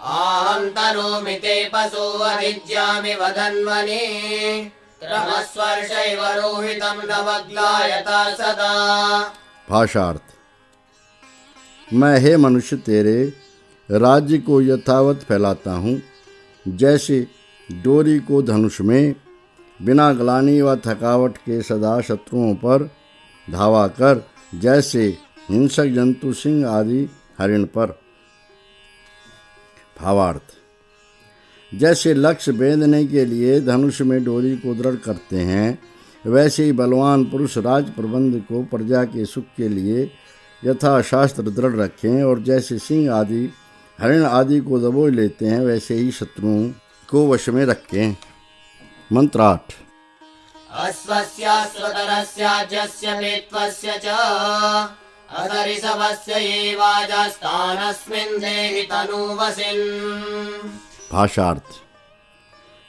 आन्तरोमि ते पशो अधिज्यामि वधन्वने क्रमस्वर्षैव रोहितं नवग्लायता सदा। भाषार्थ, मैं हे मनुष्य तेरे राज्य को यथावत फैलाता हूँ, जैसे डोरी को धनुष में बिना ग्लानि व थकावट के सदा शत्रुओं पर धावा कर, जैसे हिंसक जंतु सिंह आदि हरिण पर। भावार्थ, जैसे लक्ष्य बेंधने के लिए धनुष में डोरी को दृढ़ करते हैं, वैसे ही बलवान पुरुष राज प्रबंध को प्रजा के सुख के लिए यथाशास्त्र दृढ़ रखें, और जैसे सिंह आदि हरिण आदि को दबोच लेते हैं, वैसे ही शत्रुओं को वश में रखें। मंत्र 8। अश्वस्याश्वतरस्याज्यस्य पेत्वस्य च अधरिषभस्य एवाजस्तानस्मिन् देहि तनूवसिन्। भाषार्थ।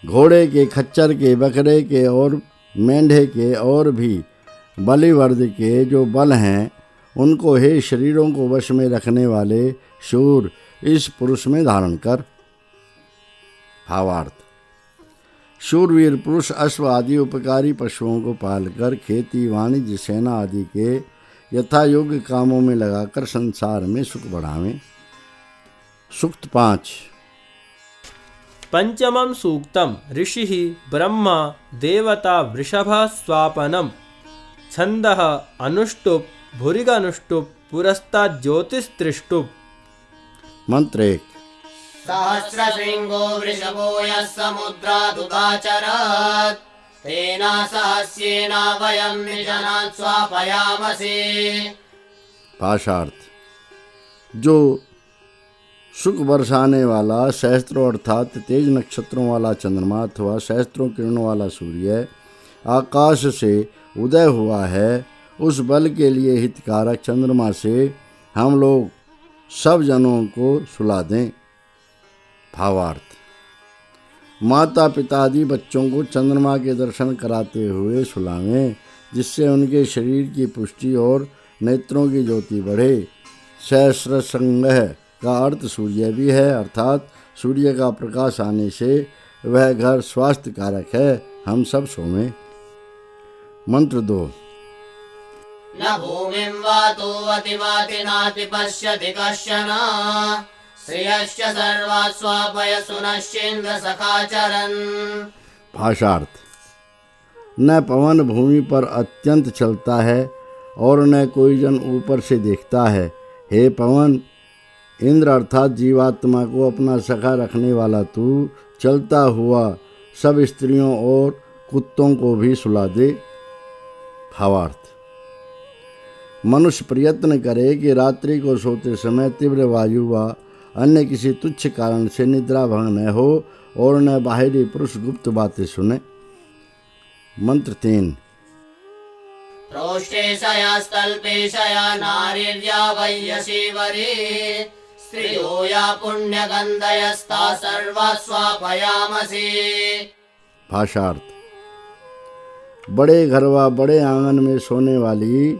घोड़े के, खच्चर के, बकरे के और मेंढे के और भी बलिवर्द के जो बल हैं, उनको हे शरीरों को वश में रखने वाले शूर, इस पुरुष में धारण कर। भावार्थ। शूरवीर पुरुष अश्व आदि उपकारी पशुओं को पालकर खेती, वाणिज्य, सेना आदि के यथा योग्य कामों में लगाकर संसार में सुख बढ़ावें। सूक्त 5। पंचमं सूक्तम ऋषिः ब्रह्मा देवता वृषभः स्वापनम् छन्दः अनुष्टुप् भुरिगनुष्टुप् पुरस्ताद् ज्योतिस्त्रिष्टुप्। मंत्र 1। सहस्रशृङ्गो वृषभो यः समुद्रादुदाचरत् तेन सहस्येन वयं निजनान् स्वापयामसि। भाषार्थ। जो सुख बरसाने वाला सहस्त्रों अर्थात तेज नक्षत्रों वाला चंद्रमा अथवा सहस्त्रों किरणों वाला सूर्य आकाश से उदय हुआ है, उस बल के लिए हितकारक चंद्रमा से हम लोग सब जनों को सुला दें। भावार्थ। माता पिता आदि बच्चों को चंद्रमा के दर्शन कराते हुए सुलावें, जिससे उनके शरीर की पुष्टि और नेत्रों की ज्योति बढ़े। सहस्र संगह का अर्थ सूर्य भी है, अर्थात सूर्य का प्रकाश आने से वह घर स्वास्थ्य कारक है। हम सब सोवें। मंत्र 2। न भूमिं वातो वतिवाति नाति पश्यति कश्चन श्रियश्च सर्वात् स्वापय सुनश्चेन्द्र सखाचरन्। भाषार्थ। न पवन भूमि पर अत्यंत चलता है और न कोई जन ऊपर से देखता है। हे पवन, इंद्र अर्थात जीवात्मा को अपना सखा रखने वाला तू चलता हुआ सब स्त्रियों और कुत्तों को भी सुला दे। भावार्थ। मनुष्य प्रयत्न करे कि रात्रि को सोते समय तीव्र वायु व अन्य किसी तुच्छ कारण से निद्रा भंग न हो और न बाहरी पुरुष गुप्त बातें सुने। मंत्र 3। प्रोष्ठे शयास्तल्पेशया नारीर्या वय्यशीवरी स्त्रियो या पुण्यगन्धयस्ता सर्वा स्वापयामसि। भाषार्थ। बड़े घर व बड़े आंगन में सोने वाली,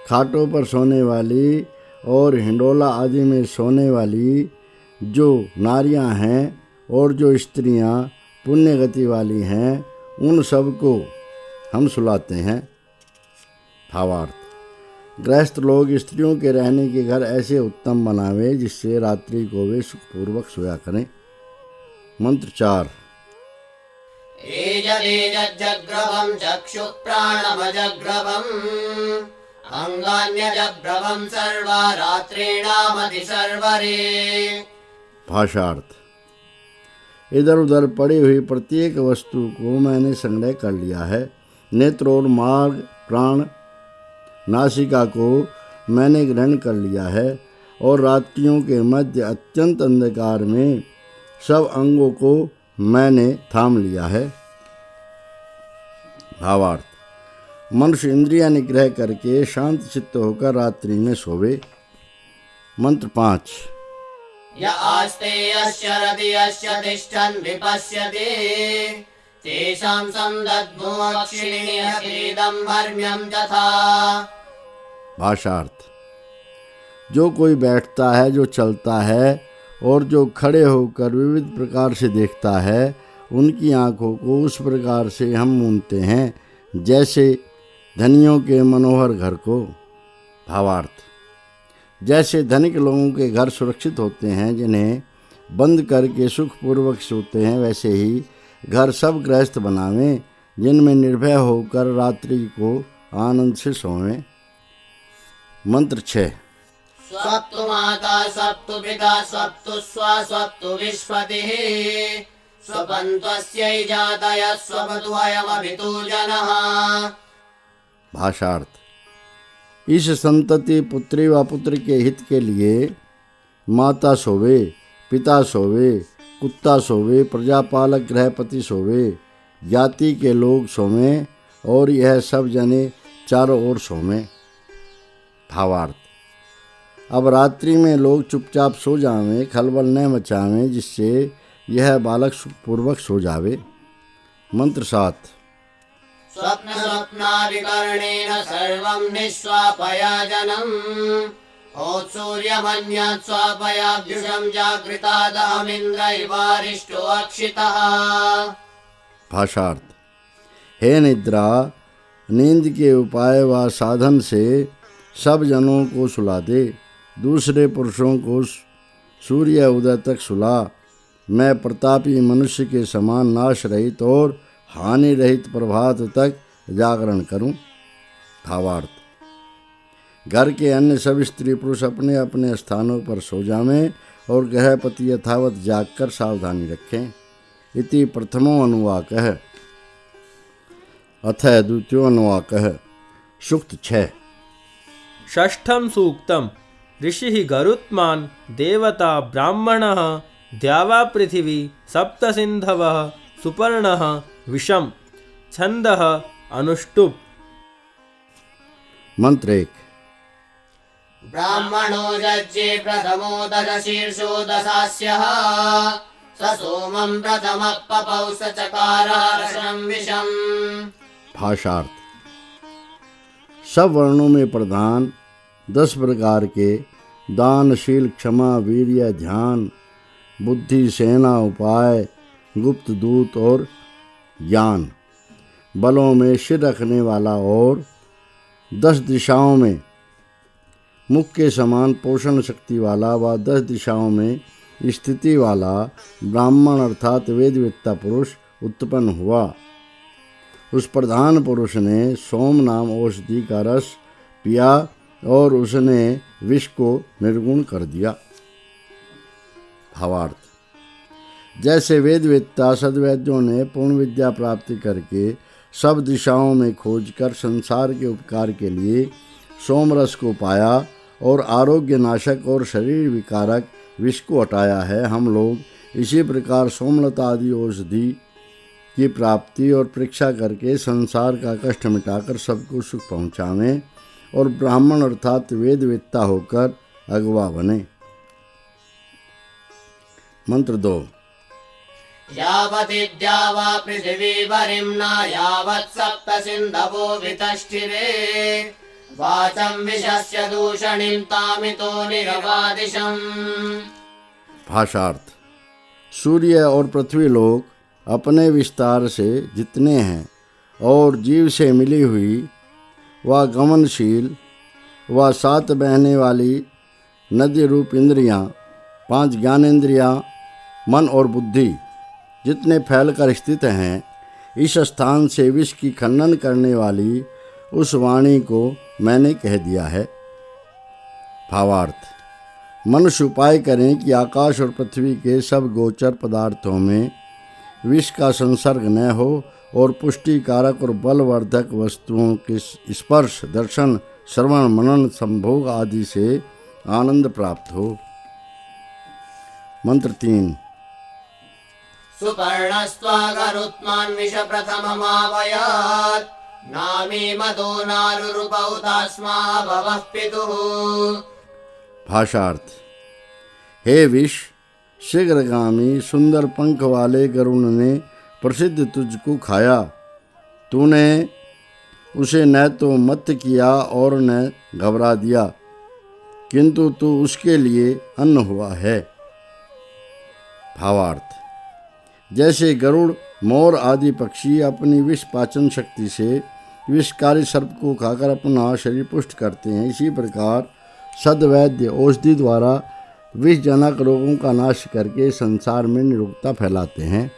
खाटों पर सोने वाली और हिंडोला आदि में सोने वाली जो नारियां हैं और जो स्त्रियां पुण्य गति वाली हैं, उन सबको हम सुलाते हैं। भावार्थ। गृहस्थ लोग स्त्रियों के रहने के घर ऐसे उत्तम बनावे जिससे रात्रि को वे सुखपूर्वक सोया करें। मंत्र 4। एजदेजग्रभं चक्षुः प्राणमजग्रभम् अंगान्यजग्रभं सर्वा रात्रीणामधि सर्वरे। भाषार्थ। इधर उधर पड़ी हुई प्रत्येक वस्तु को मैंने संग्रह कर लिया है। नेत्र और मार्ग, प्राण, नासिका को मैंने ग्रहण कर लिया है और रात्रियों के मध्य अत्यंत अंधकार में सब अंगों को मैंने थाम लिया है। भावार्थ। मनुष्य इंद्रिया निग्रह करके शांत चित्त होकर रात्रि में सोवे। मंत्र 5। य आस्ते यश्चरति यश्च तिष्ठन् विपश्यति तेषां संदद्भुमक्षिणीयतीदं हर्म्यं तथा। भाषार्थ। जो कोई बैठता है, जो चलता है और जो खड़े होकर विविध प्रकार से देखता है, उनकी आँखों को उस प्रकार से हम मूंदते हैं जैसे धनियों के मनोहर घर को। भावार्थ। जैसे धनिक लोगों के घर सुरक्षित होते हैं, जिन्हें बंद करके सुखपूर्वक सोते हैं, वैसे ही घर सब गृहस्थ बनावें जिनमें निर्भय होकर रात्रि को आनंद से सोएं। मंत्र 6। स्वप्तु माता स्वप्तु पिता स्वप्तु स्वा स्वप्तु विश्वतिः स्वपन्त्वस्यै जातयः स्वपतु अयमभितु जनः। भाषार्थ। इस संतति पुत्री व पुत्र के हित के लिए माता सोवे, पिता सोवे, कुत्ता सोवे, प्रजापालक गृहपति सोवे, जाति के लोग सोवें और यह सब जने चारों ओर सोवें। भावार्थ। अब रात्रि में लोग चुपचाप सो जावें, खलबल न मचावें, जिससे यह बालक सुखपूर्वक सो जावे। मंत्र 7। स्वप्न स्वप्नाभिकरणेन सर्वं निःस्वापयाजनम् औत्सूर्यमन्यात् स्वापयाभ्युषं जागृतादहमिन्द्र इवारिष्टो अक्षितः। भाषार्थ। हे निद्रा, नींद के उपाय व साधन से सब जनों को सुला दे, दूसरे पुरुषों को सूर्य उदय तक सुला। मैं प्रतापी मनुष्य के समान नाश रहित और हानि रहित प्रभात तक जागरण करूं। भावार्थ। घर के अन्य सब स्त्री पुरुष अपने अपने स्थानों पर सो जावें और गृहपति यथावत जागकर सावधानी रखें। इति प्रथमो अनुवाकः। अथ द्वितीयो अनुवाकः। सूक्त 6। षष्ठम सूक्तम ऋषि गरुत्मान देवता ब्राह्मणः द्यावा पृथिवी सप्त सिंधवः सुपर्णः विषम छंदः अनुष्टुप्। मंत्र 1। ब्राह्मणो जज्ञे प्रथमो दशशीर्षो दशास्यः स सोमं प्रथमः पपौ स चकारहर्षं विषम्। भाषार्थ। सब वर्णों में प्रधान 10 प्रकार के दान, शील, क्षमा, वीर्य, ध्यान, बुद्धि, सेना, उपाय, गुप्त दूत और ज्ञान, बलों में सिर रखने वाला और 10 दिशाओं में मुख के समान पोषण शक्ति वाला व 10 दिशाओं में स्थिति वाला ब्राह्मण अर्थात वेदवेत्ता पुरुष उत्पन्न हुआ। उस प्रधान पुरुष ने सोम नाम औषधि का रस पिया और उसने विष को निर्गुण कर दिया। भावार्थ। जैसे वेदवेत्ता सद्वैद्यों ने पूर्ण विद्या प्राप्ति करके सब दिशाओं में खोजकर संसार के उपकार के लिए सोमरस को पाया और आरोग्य नाशक और शरीर विकारक विष को हटाया है, हम लोग इसी प्रकार सोमलता आदि औषधि की प्राप्ति और परीक्षा करके संसार का कष्ट मिटाकर सबको सुख पहुँचावें और ब्राह्मण अर्थात वेदवेत्ता होकर अगवा बने। मंत्र 2। यावदिद्या वा पृथिवी वरिम्ना यावत् सप्त सिन्धवो वितष्टिरे वाचं विषस्य दूषणीं तामितो निरवादिशम्। भाषार्थ। सूर्य और पृथ्वी लोक अपने विस्तार से जितने हैं और जीव से मिली हुई व गमनशील व 7 बहने वाली नदी रूप इंद्रियां, 5 ज्ञानेंद्रियां, मन और बुद्धि जितने फैलकर स्थित हैं, इस स्थान से विष की खनन करने वाली उस वाणी को मैंने कह दिया है। भावार्थ। मनुष्य उपाय करें कि आकाश और पृथ्वी के सब गोचर पदार्थों में विष का संसर्ग न हो और पुष्टि कारक और बलवर्धक वस्तुओं के स्पर्श, दर्शन, श्रवण, मनन, संभोग आदि से आनंद प्राप्त हो। मंत्र 3। सुपर्णस्त्वा गरुत्मान् विष प्रथममावयात् नामी मदो नारुरुपौ तस्मा भवः पितुः। भाषार्थ। हे विष, शीघ्रगामी सुंदर पंख वाले गरुण ने प्रसिद्ध तुझको खाया। तूने उसे न तो मत किया और न घबरा दिया, किंतु तू उसके लिए अन्न हुआ है। भावार्थ। जैसे गरुड़, मोर आदि पक्षी अपनी विष पाचन शक्ति से विषकारी सर्प को खाकर अपना शरीर पुष्ट करते हैं, इसी प्रकार सद्वैद्य औषधि द्वारा विषजनक रोगों का नाश करके संसार में निरोगता फैलाते हैं।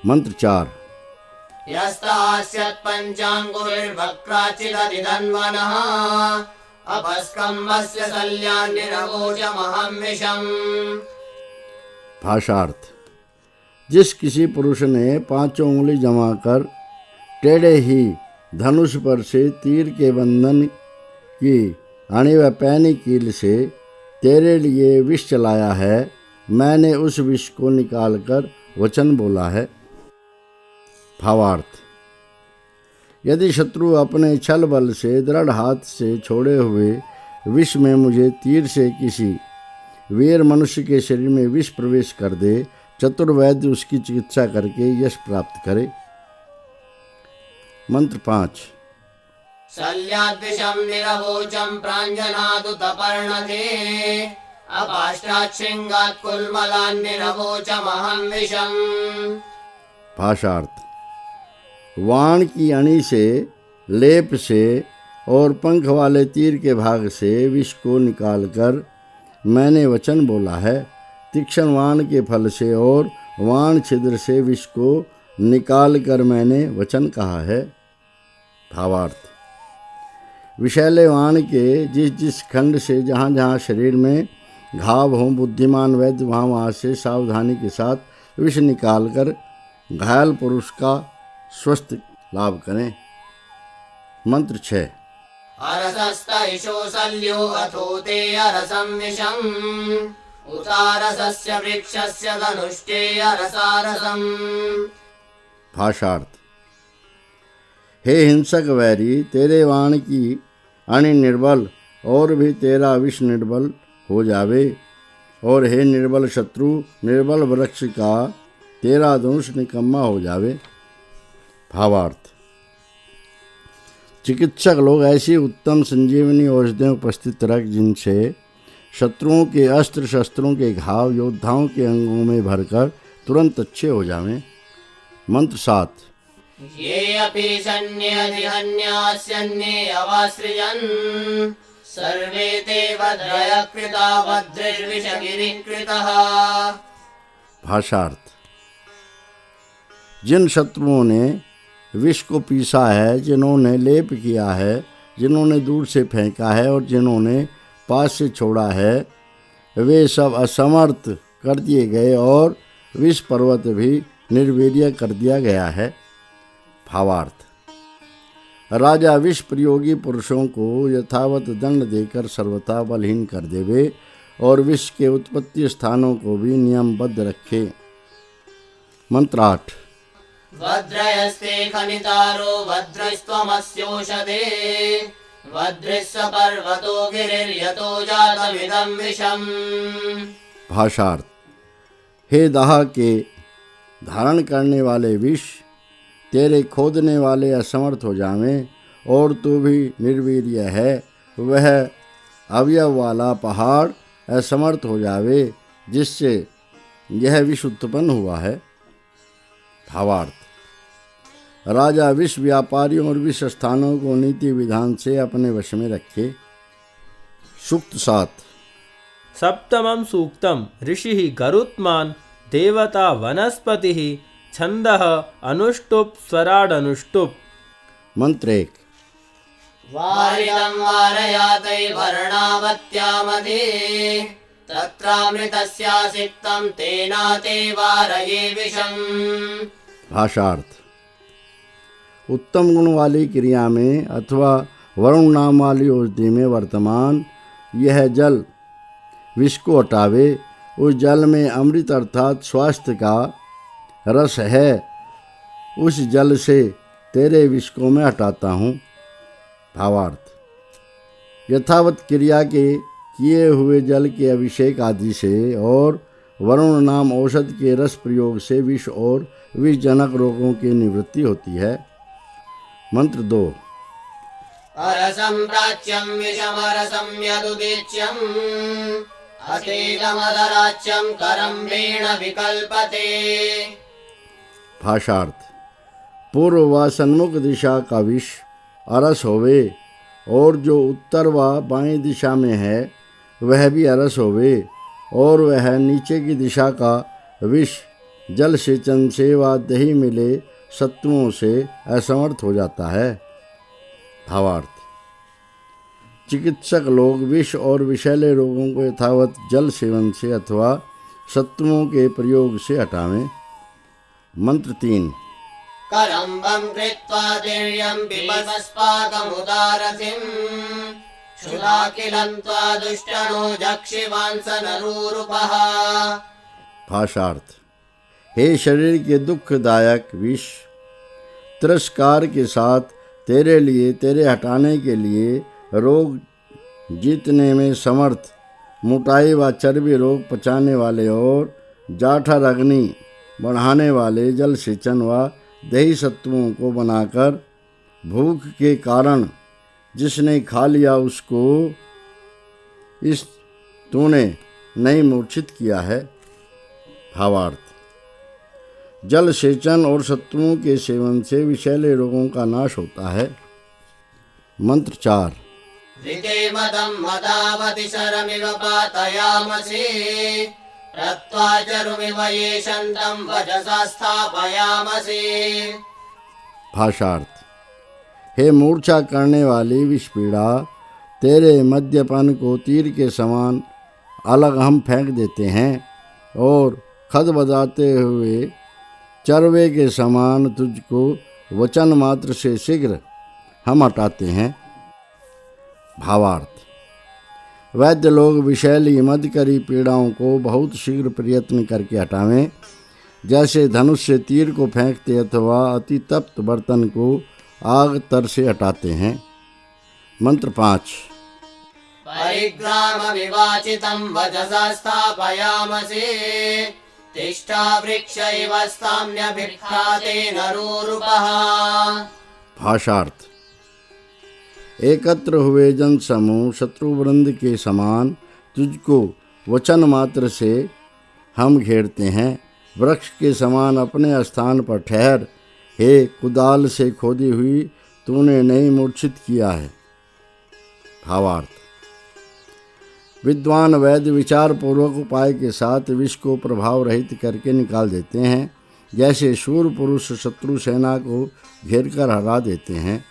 मंत्र 4। यस्तास्यत् पंचांगुर्वक्राचिदधिधन्वनः अपस्कम्भस्य शल्यान्निरवोचमहं विषम्। भाषार्थ। जिस किसी पुरुष ने पांचों उंगली जमाकर टेढ़े ही धनुष पर से तीर के बंधन की अणी व पैनी कील से तेरे लिए विष चलाया है, मैंने उस विष को निकालकर वचन बोला है। भावार्थ। यदि शत्रु अपने छल बल से दृढ़ हाथ से छोड़े हुए विष में मुझे तीर से किसी वीर मनुष्य के शरीर में विष प्रवेश कर दे, चतुर्वैद्य उसकी चिकित्सा करके यश प्राप्त करे। मंत्र 5। शल्याद्विषं निरवोचं प्राञ्जनादुतपर्णते अपाष्टाच्छृङ्गात् कुल्मलान्निरवोचमहं विषम्। भाषार्थ। वाण की अणी से, लेप से और पंख वाले तीर के भाग से विष को निकालकर मैंने वचन बोला है। तीक्ष्ण वाण के फल से और वाण छिद्र से विष को निकालकर मैंने वचन कहा है। भावार्थ। विषैले वाण के जिस जिस खंड से जहाँ जहाँ शरीर में घाव हो, बुद्धिमान वैद्य वहाँ से सावधानी के साथ विष निकालकर घायल पुरुष का स्वस्थ लाभ करें। मंत्र 6। अरसस्तैषो शल्यो अथो ते अरसं विषम् उतारसस्य वृक्षस्य धनुष्टे अरसारसम्। भाषार्थ। हे हिंसक वैरी, तेरे वाण की अणि निर्बल और भी तेरा विष निर्बल हो जावे, और हे निर्बल शत्रु, निर्बल वृक्ष का तेरा धनुष निकम्मा हो जावे। भावार्थ। चिकित्सक लोग ऐसी उत्तम संजीवनी औषधियाँ उपस्थित रख जिनसे शत्रुओं के अस्त्र शस्त्रों के घाव योद्धाओं के अंगों में भरकर तुरंत अच्छे हो जावें। मंत्र 7। ये अपि सन्न्यधिहन्यास्यन्ये अवासृजन् सर्वे ते वज्रयकृता वज्रैर्विषगिरिकृतः। भाषार्थ। जिन शत्रुओं ने विष को पीसा है, जिन्होंने लेप किया है, जिन्होंने दूर से फेंका है और जिन्होंने पास से छोड़ा है, वे सब असमर्थ कर दिए गए और विष पर्वत भी निर्वीर्य कर दिया गया है। भावार्थ। राजा विष प्रयोगी पुरुषों को यथावत दंड देकर सर्वथा बलहीन कर देवे और विष के उत्पत्ति स्थानों को भी नियमबद्ध रखे। मंत्र 8। वज्रयस्ते खनितारो वज्रस्त्वमस्योषधे वज्रस्य पर्वतो गिरिर्यतो जातमिदं विषम्। भाषार्थ। हे दाह के धारण करने वाले विष, तेरे खोदने वाले असमर्थ हो जावें और तू भी निर्वीर्य है, वह अवयव वाला पहाड़ असमर्थ हो जावे जिससे यह विष उत्पन्न हुआ है। भावार्थ। राजा विष व्यापारियों और विष स्थानों को नीति विधान से अपने वश में रखे। सूक्त 7। सप्तमं सूक्तम ऋषि गरुत्मान देवता वनस्पति छंदः अनुष्टुप स्वराडनुष्टुप। मंत्र 1। वारिदं वारयातै वर्णावत्यामधे तत्रामृतस्यासिक्तं तेनाते वारये विषम्। भाषार्थ। उत्तम गुण वाली क्रिया में अथवा वरुण नाम वाली औषधि में वर्तमान यह जल विष को हटावे। उस जल में अमृत अर्थात स्वास्थ्य का रस है, उस जल से तेरे विष को मैं हटाता हूँ। भावार्थ। यथावत क्रिया के किए हुए जल के अभिषेक आदि से और वरुण नाम औषध के रस प्रयोग से विष और विषजनक रोगों की निवृत्ति होती है। मंत्र 2। अरसं प्राच्यं विषमरसं यदुदीच्यम् असेदमदराच्यं करम्बेण विकल्पते। भाषार्थ। पूर्व व सन्मुख दिशा का विष अरस होवे और जो उत्तर व बाएं दिशा में है वह भी अरस होवे, और वह नीचे की दिशा का विष जल सेचन से व दही मिले सत्वों से असमर्थ हो जाता है। भावार्थ। चिकित्सक लोग विष और विषैले रोगों को यथावत जल सेवन से अथवा सत्वों के प्रयोग से हटावें। मंत्र 3। करम्बं कृत्वा दिव्यं पिबस्पाकमुदारसिं क्षुधाकिलं त्वा दुष्टनो जक्षिवांसनरूरुपः। भाषार्थ। हे शरीर के दुखदायक विष, तिरस्कार के साथ तेरे लिए, तेरे हटाने के लिए रोग जीतने में समर्थ, मोटाई व चर्बी रोग पचाने वाले और जाठर अग्नि बढ़ाने वाले जल सेचन व दही सत्वों को बनाकर भूख के कारण जिसने खा लिया उसको इस तूने नहीं मूर्छित किया है। भावार्थ। जल सेचन और सत्वों के सेवन से विषैले रोगों का नाश होता है। मंत्र 4। ऋते मदं मदावति शरमिव पातयामसि रत्वा चरुमिव येषन्तं वजसा स्थापयामसि। भाषार्थ। हे मूर्छा करने वाली विषपीड़ा, तेरे मद्यपान को तीर के समान अलग हम फेंक देते हैं और खद बजाते हुए चरवे के समान तुझको वचन मात्र से शीघ्र हम हटाते हैं। भावार्थ। वैद्य लोग विषैली मदकरी पीड़ाओं को बहुत शीघ्र प्रयत्न करके हटावें, जैसे धनुष से तीर को फेंकते अथवा अति तप्त बर्तन को आग तर से हटाते हैं। मंत्र 5। परिग्रामविवाचितं वचसा स्थापयामसि तिष्ठा वृक्ष इव स्थाम्यभिख्याते नरूरुपः। भाषार्थ। एकत्र हुए जन समूह शत्रुवृंद के समान तुझको वचन मात्र से हम घेरते हैं। वृक्ष के समान अपने स्थान पर ठहर, हे कुदाल से खोदी हुई तूने नहीं मूर्छित किया है। भावार्थ। विद्वान वैद्य विचार पूर्वक उपाय के साथ विष को प्रभाव रहित करके निकाल देते हैं, जैसे शूर पुरुष शत्रु सेना को घेरकर हरा देते हैं।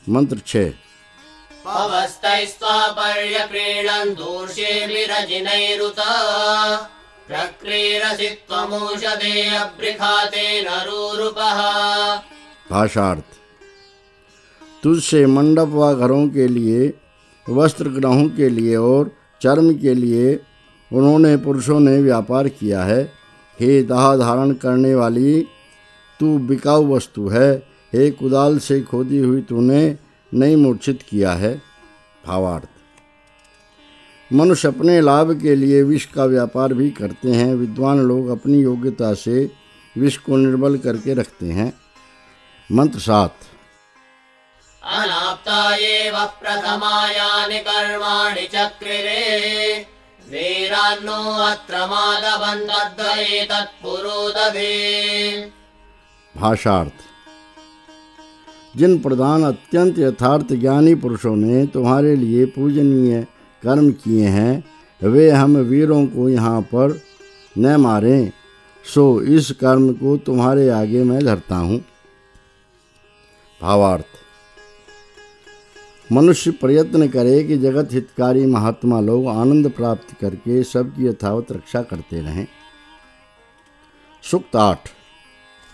मंत्र 6। पवस्तैस्त्वापर्यप्रीणन् दूर्षेभिरजिनैरुत प्रक्रीरसि त्वमौषधे अभ्रिखाते नरूरुपः। भाषार्थ। तुझसे मंडप व घरों के लिए, वस्त्र ग्रहों के लिए और चर्म के लिए उन्होंने पुरुषों ने व्यापार किया है। हे दाह धारण करने वाली तू बिकाऊ वस्तु है, हे कुदाल से खोदी हुई तूने नहीं मूर्छित किया है। भावार्थ। मनुष्य अपने लाभ के लिए विष का व्यापार भी करते हैं। विद्वान लोग अपनी योग्यता से विष को निर्बल करके रखते हैं। मंत्र 7। अनाप्ता एव प्रथमायानि कर्माणि चक्रिरे वीरान्नो अत्र माधवं तद्वये तत्पुरोदधे। भाषार्थ। जिन प्रधान अत्यंत यथार्थ ज्ञानी पुरुषों ने तुम्हारे लिए पूजनीय कर्म किए हैं, वे हम वीरों को यहाँ पर न मारें, सो इस कर्म को तुम्हारे आगे मैं धरता हूँ। भावार्थ। मनुष्य प्रयत्न करे कि जगत हितकारी महात्मा लोग आनंद प्राप्त करके सबकी यथावत रक्षा करते रहें। सूक्त 8।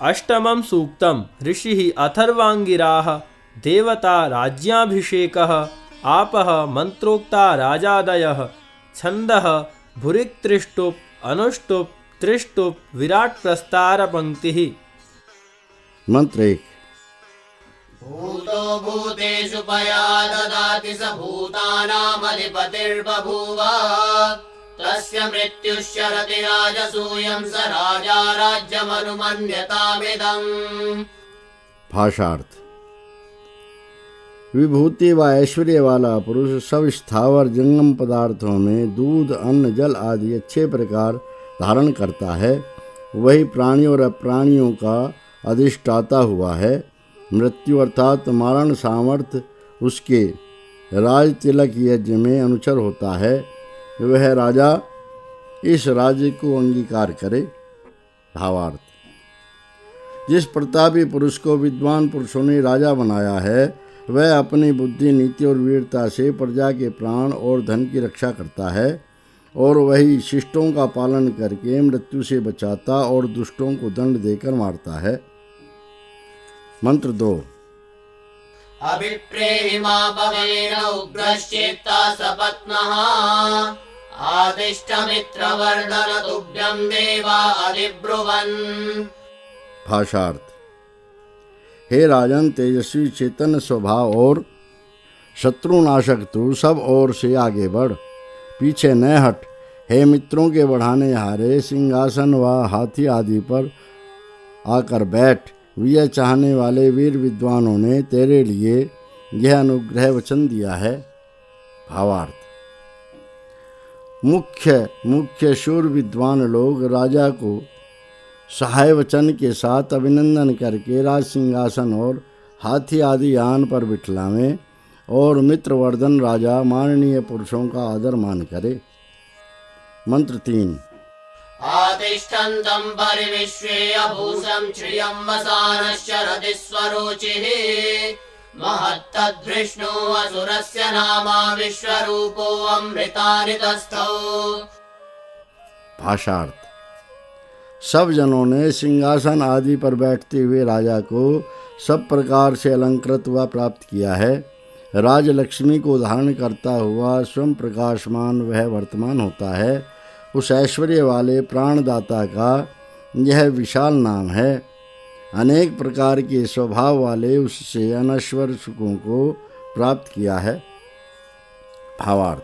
अष्टमं सूक्तम् ऋषिः अथर्वाङ्गिराः देवता राज्याभिषेकः आपः मंत्रोक्ता राजादयः छन्दः भुरिक्त्रिष्टुप् अनुष्टुप् त्रिष्टुप् विराट प्रस्तार पंक्तिः। मंत्र 1। भूतो भूतेषु पया ददाति स भूतानामधिपतिर्बभूव तस्य मृत्युश्चरति राजसूयं स राजा राज्यमनुमन्यतामिदम्। भाषार्थ। विभूति व ऐश्वर्य वाला पुरुष सब स्थावर जंगम पदार्थों में दूध, अन्न, जल आदि अच्छे प्रकार धारण करता है। वही प्राणियों और अप्राणियों का अधिष्ठाता हुआ है। मृत्यु अर्थात मारण सामर्थ्य उसके राज तिलक यज्ञ में अनुचर होता है। वह राजा इस राज्य को अंगीकार करे। भावार्थ। जिस प्रतापी पुरुष को विद्वान पुरुषों ने राजा बनाया है, वह अपनी बुद्धि, नीति और वीरता से प्रजा के प्राण और धन की रक्षा करता है और वही शिष्टों का पालन करके मृत्यु से बचाता और दुष्टों को दंड देकर मारता है। मंत्र 2। अभिप्रेहिमा भवेन उग्रश्चेत्ता सपत्नः आदिष्टमित्रवर्धन तुभ्यं देवा अधिब्रुवन्। भाषार्थ। हे राजन, तेजस्वी चेतन स्वभाव और शत्रुनाशक तू सब ओर से आगे बढ़, पीछे न हट। हे मित्रों के बढ़ाने हारे, सिंहासन व हाथी आदि पर आकर बैठ। विजय चाहने वाले वीर विद्वानों ने तेरे लिए यह अनुग्रह वचन दिया है। भावार्थ। मुख्य शूर विद्वान लोग राजा को सहाय वचन के साथ अभिनंदन करके राज सिंहासन और हाथी आदि यान पर बिठलावें और मित्रवर्धन राजा माननीय पुरुषों का आदर मान करे। मंत्र 3। आतिष्ठन्तं परिविश्वे अभूषं श्रियं वसानश्चरति स्वरोचिः महत्तद्विष्णु असुरस्य नामा विश्वरूपो अमृतानितस्थौ। भाषार्थ। सब जनों ने सिंहासन आदि पर बैठते हुए राजा को सब प्रकार से अलंकृत व प्राप्त किया है। राजलक्ष्मी को धारण करता हुआ स्वयं प्रकाशमान वह वर्तमान होता है। उस ऐश्वर्य वाले प्राणदाता का यह विशाल नाम है। अनेक प्रकार के स्वभाव वाले उससे अनश्वर सुखों को प्राप्त किया है। भावार्थ।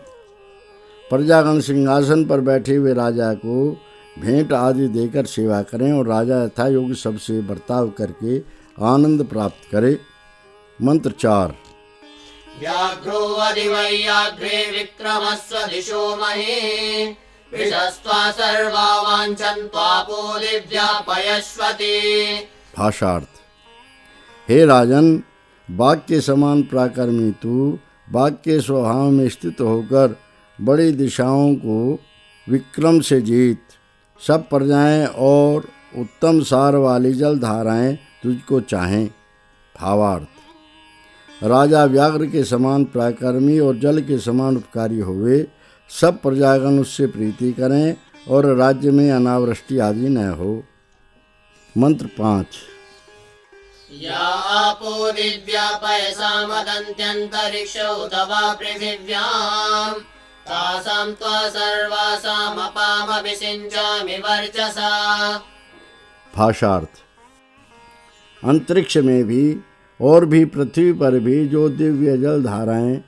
प्रजागण सिंहासन पर बैठे हुए राजा को भेंट आदि देकर सेवा करें और राजा यथा योग्य सबसे बर्ताव करके आनंद प्राप्त करे। मंत्र 4। व्याघ्रो अधिवैयाघ्रे विक्रमस्व दिशो महे विशस्त्वा सर्वा वाञ्छन्त्वापो दिव्यापयश्वते। भाषार्थ। हे राजन, बाघ के समान पराक्रमी तू बाघ के स्वभाव में स्थित होकर बड़ी दिशाओं को विक्रम से जीत। सब प्रजाएं और उत्तम सार वाली जल धाराएं तुझको चाहें। भावार्थ। राजा व्याघ्र के समान पराक्रमी और जल के समान उपकारी होवे। सब प्रजागण उससे प्रीति करें और राज्य में अनावृष्टि आदि न हो। मंत्र 5। या आपो दिव्यापयसा मदन्त्यन्तरिक्षौ तवा पृथिव्याम् तासां त्वा सर्वासामपामभिषिञ्चामि वर्चसा। भाषार्थ। अंतरिक्ष में भी और भी पृथ्वी पर भी जो दिव्य जल धाराएं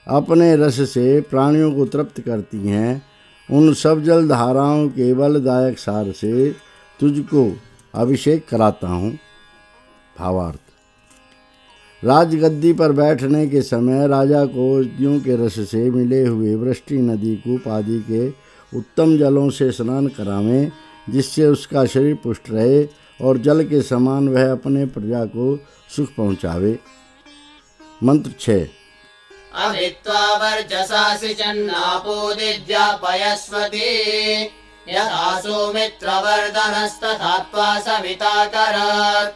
अपने रस से प्राणियों को तृप्त करती हैं, उन सब जल धाराओं के बलदायक सार से तुझको अभिषेक कराता हूँ। भावार्थ। राजगद्दी पर बैठने के समय राजा को औषधियों के रस से मिले हुए वृष्टि, नदी, कूप आदि के उत्तम जलों से स्नान करावें, जिससे उसका शरीर पुष्ट रहे और जल के समान वह अपने प्रजा को सुख पहुँचावे। मंत्र 6। अभित्वा वर्चसा सिचन्नापो दिव्यापयस्वते यथा सौमित्रवर्धनस्तथा त्वा सविता करत्।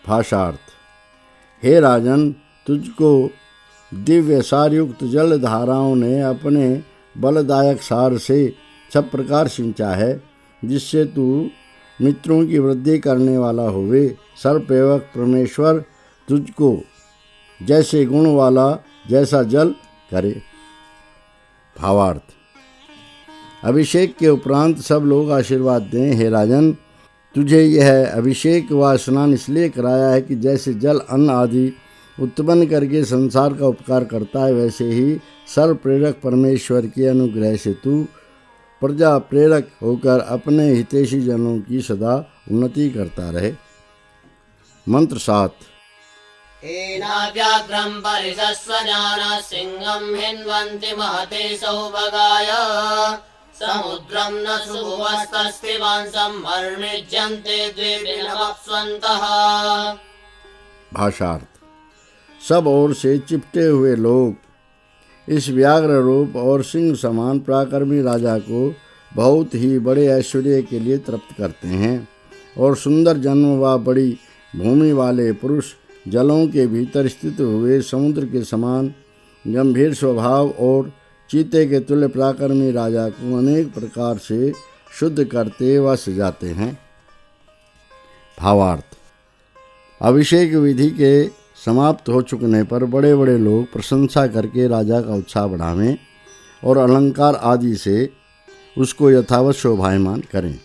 भाषार्थ। हे राजन, तुझको दिव्य सारयुक्त जल धाराओं ने अपने बलदायक सार से सब प्रकार सिंचा है, जिससे तू मित्रों की वृद्धि करने वाला होवे। सर्वप्रवक परमेश्वर तुझको जैसे गुण वाला जैसा जल करे। भावार्थ। अभिषेक के उपरांत सब लोग आशीर्वाद दें। हे राजन, तुझे यह अभिषेक व स्नान इसलिए कराया है कि जैसे जल अन्न आदि उत्पन्न करके संसार का उपकार करता है, वैसे ही सर्व प्रेरक परमेश्वर के अनुग्रह से तू प्रजा प्रेरक होकर अपने हितैषी जनों की सदा उन्नति करता रहे। मंत्र 7। एनाव्याघ्रं परिशस्वजानः सिंहं हिन्वन्ति महते सौभगाय समुद्रं न सुभुवस्तस्तिवांसं मर्मिज्यन्ते द्विभिनमप्स्वन्तः। भाषार्थ। सब ओर से चिपटे हुए लोग इस व्याघ्र रूप और सिंह समान पराक्रमी राजा को बहुत ही बड़े ऐश्वर्य के लिए तृप्त करते हैं और सुंदर जन्म व बड़ी भूमि वाले पुरुष जलों के भीतर स्थित हुए समुद्र के समान गंभीर स्वभाव और चीते के तुल्य पराक्रमी राजा को अनेक प्रकार से शुद्ध करते व सजाते हैं। भावार्थ। अभिषेक विधि के समाप्त हो चुकने पर बड़े बड़े लोग प्रशंसा करके राजा का उत्साह बढ़ावें और अलंकार आदि से उसको यथावत शोभायमान करें।